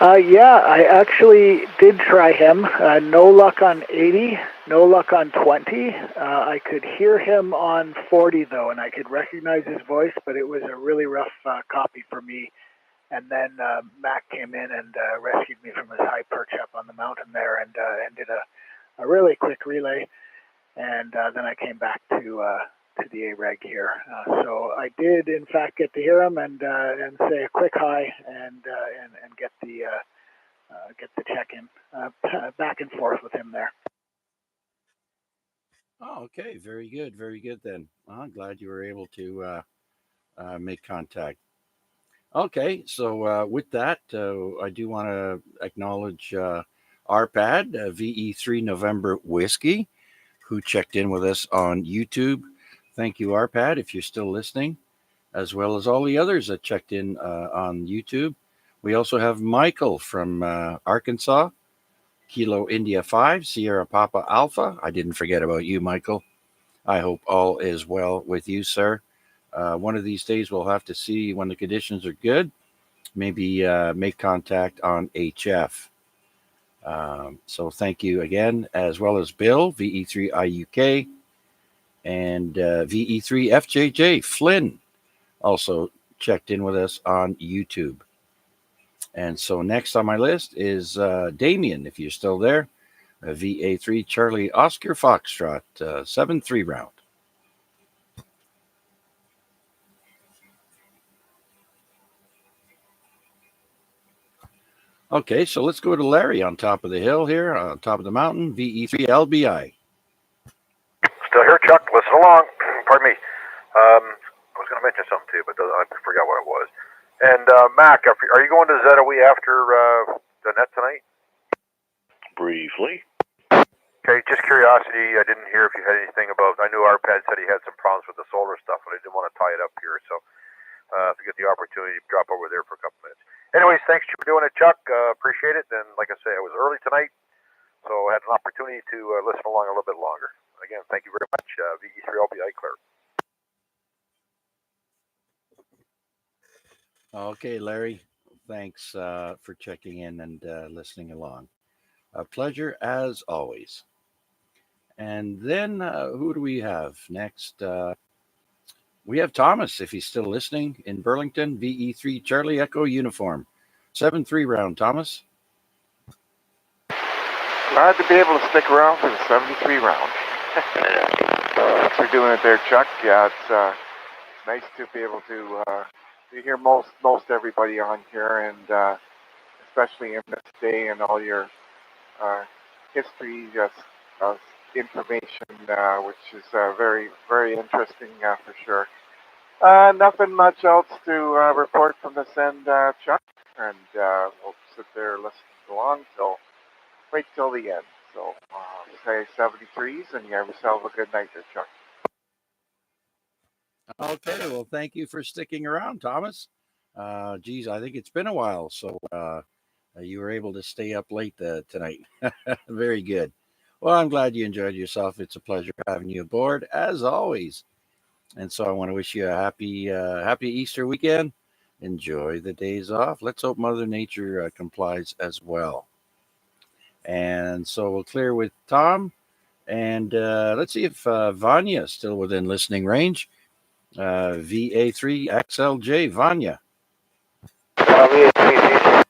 Yeah, I actually did try him. No luck on 80, no luck on 20. I could hear him on 40, though, and I could recognize his voice, but it was a really rough copy for me. And then Mac came in and rescued me from his high perch up on the mountain there and did a really quick relay. And then I came back to the AREG here. So I did, in fact, get to hear him and say a quick hi and get the check-in back and forth with him there. Oh, okay. Very good. Very good then. I'm glad you were able to make contact. Okay, so with that, I do want to acknowledge Arpad, VE3 November Whiskey, who checked in with us on YouTube. Thank you, Arpad, if you're still listening, as well as all the others that checked in on YouTube. We also have Michael from Arkansas, Kilo India 5, Sierra Papa Alpha. I didn't forget about you, Michael. I hope all is well with you, sir. One of these days, we'll have to see when the conditions are good. Maybe make contact on HF. So thank you again, as well as Bill, VE3IUK, and VE3FJJ, Flynn, also checked in with us on YouTube. And so next on my list is Damien, if you're still there, VA3 Charlie Oscar Foxtrot, 7-3 round. Okay, so let's go to Larry on top of the hill here, on top of the mountain, VE3 LBI. Still here, Chuck. Listen along. Pardon me. I was going to mention something to you, but I forgot what it was. And Mac, are you going to ZOE after the net tonight? Briefly. Okay, just curiosity. I didn't hear if you had anything about. I knew Arpad said he had some problems with the solar stuff, but I didn't want to tie it up here. So if you get the opportunity, drop over there for a couple minutes. Anyways, thanks for doing it, Chuck. Appreciate it. And like I say, it was early tonight, so I had an opportunity to listen along a little bit longer. Again, thank you very much. VE3LBI clear. Okay, Larry, thanks for checking in and listening along. A pleasure as always. And then who do we have next? We have Thomas, if he's still listening, in Burlington, VE3 Charlie Echo uniform. 7-3 round, Thomas. Glad to be able to stick around for the 73 round. Thanks for doing it there, Chuck. Yeah, it's nice to be able to hear most everybody on here, and especially in this day and all your history information, which is very, very interesting for sure. Nothing much else to report from this end, Chuck, and we'll sit there listening along right till the end. So say 73s, and you have yourself a good night there, Chuck. Okay, well, thank you for sticking around, Thomas. Geez, I think it's been a while, so you were able to stay up late tonight. Very good. Well, I'm glad you enjoyed yourself. It's a pleasure having you aboard, as always. And so I want to wish you a happy Easter weekend. Enjoy the days off. Let's hope Mother Nature complies as well. And so we'll clear with Tom. And let's see if Vanya is still within listening range. VA3XLJ, Vanya. VA3XLJ,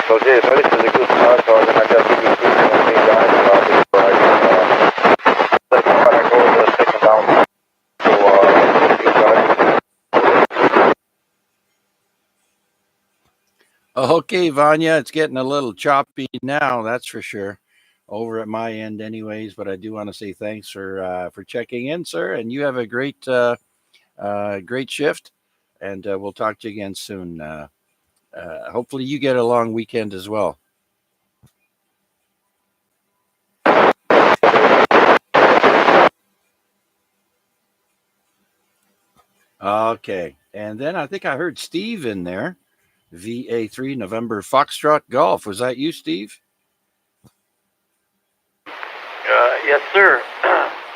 so this is a good start, so I'm going to just give you a quick guys before I go to the second round. So, you guys. Okay, Vanya, it's getting a little choppy now, that's for sure. Over at my end, anyways. But I do want to say thanks for checking in, sir. And you have a great shift. And we'll talk to you again soon. Hopefully, you get a long weekend as well. Okay, and then I think I heard Steve in there. VA3 November Foxtrot Golf. Was that you, Steve? Yes, sir.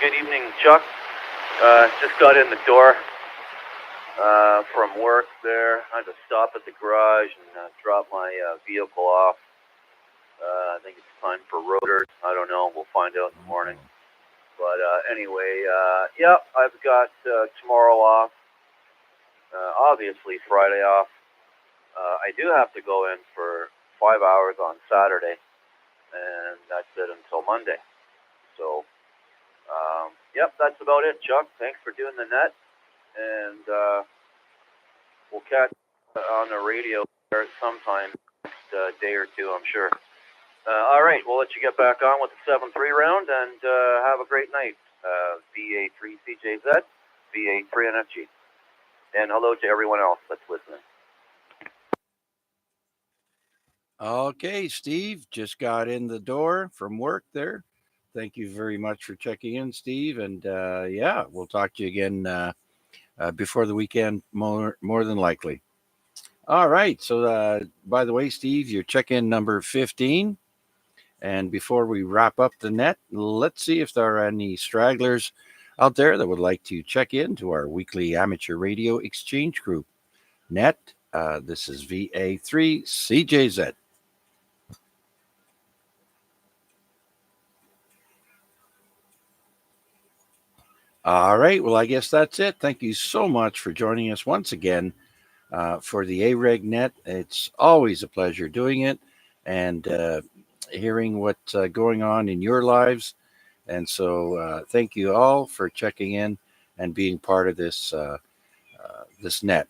Good evening, Chuck. Just got in the door from work there. I had to stop at the garage and drop my vehicle off. I think it's time for rotors. I don't know. We'll find out in the morning. But anyway, yeah, I've got tomorrow off. Obviously, Friday off. I do have to go in for 5 hours on Saturday, and that's it until Monday. So, yep, that's about it, Chuck. Thanks for doing the net, and we'll catch on the radio there sometime next day or two, I'm sure. All right, we'll let you get back on with the 7-3 round, and have a great night. VA3 CJZ, VA3 NFG. And hello to everyone else that's listening. Okay, Steve, just got in the door from work there. Thank you very much for checking in, Steve. And yeah, we'll talk to you again before the weekend, more than likely. All right. So, by the way, Steve, your check-in number 15. And before we wrap up the net, let's see if there are any stragglers out there that would like to check in to our weekly amateur radio exchange group. Net, this is VA3 CJZ. All right. Well, I guess that's it. Thank you so much for joining us once again for the AREG net. It's always a pleasure doing it and hearing what's going on in your lives. And so thank you all for checking in and being part of this this net.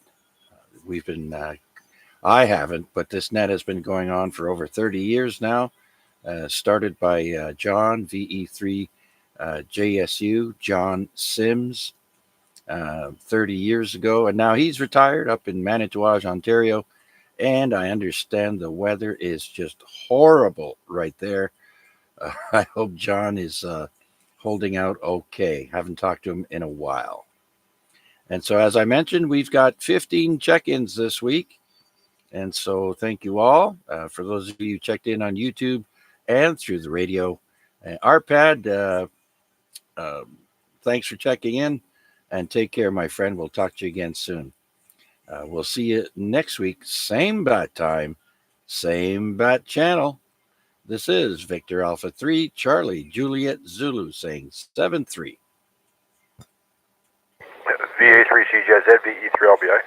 We've been, I haven't, but this net has been going on for over 30 years now. Started by John, VE3 JSU, John Sims, 30 years ago. And now he's retired up in Manitouwadge, Ontario. And I understand the weather is just horrible right there. I hope John is holding out okay. Haven't talked to him in a while. And so, as I mentioned, we've got 15 check-ins this week. And so thank you all. For those of you who checked in on YouTube and through the radio. Arpad, thanks for checking in. And take care, my friend. We'll talk to you again soon. We'll see you next week. Same bat time, same bat channel. This is Victor Alpha 3, Charlie, Juliet, Zulu saying 7-3. VA3 CJZ, VE3 LBI.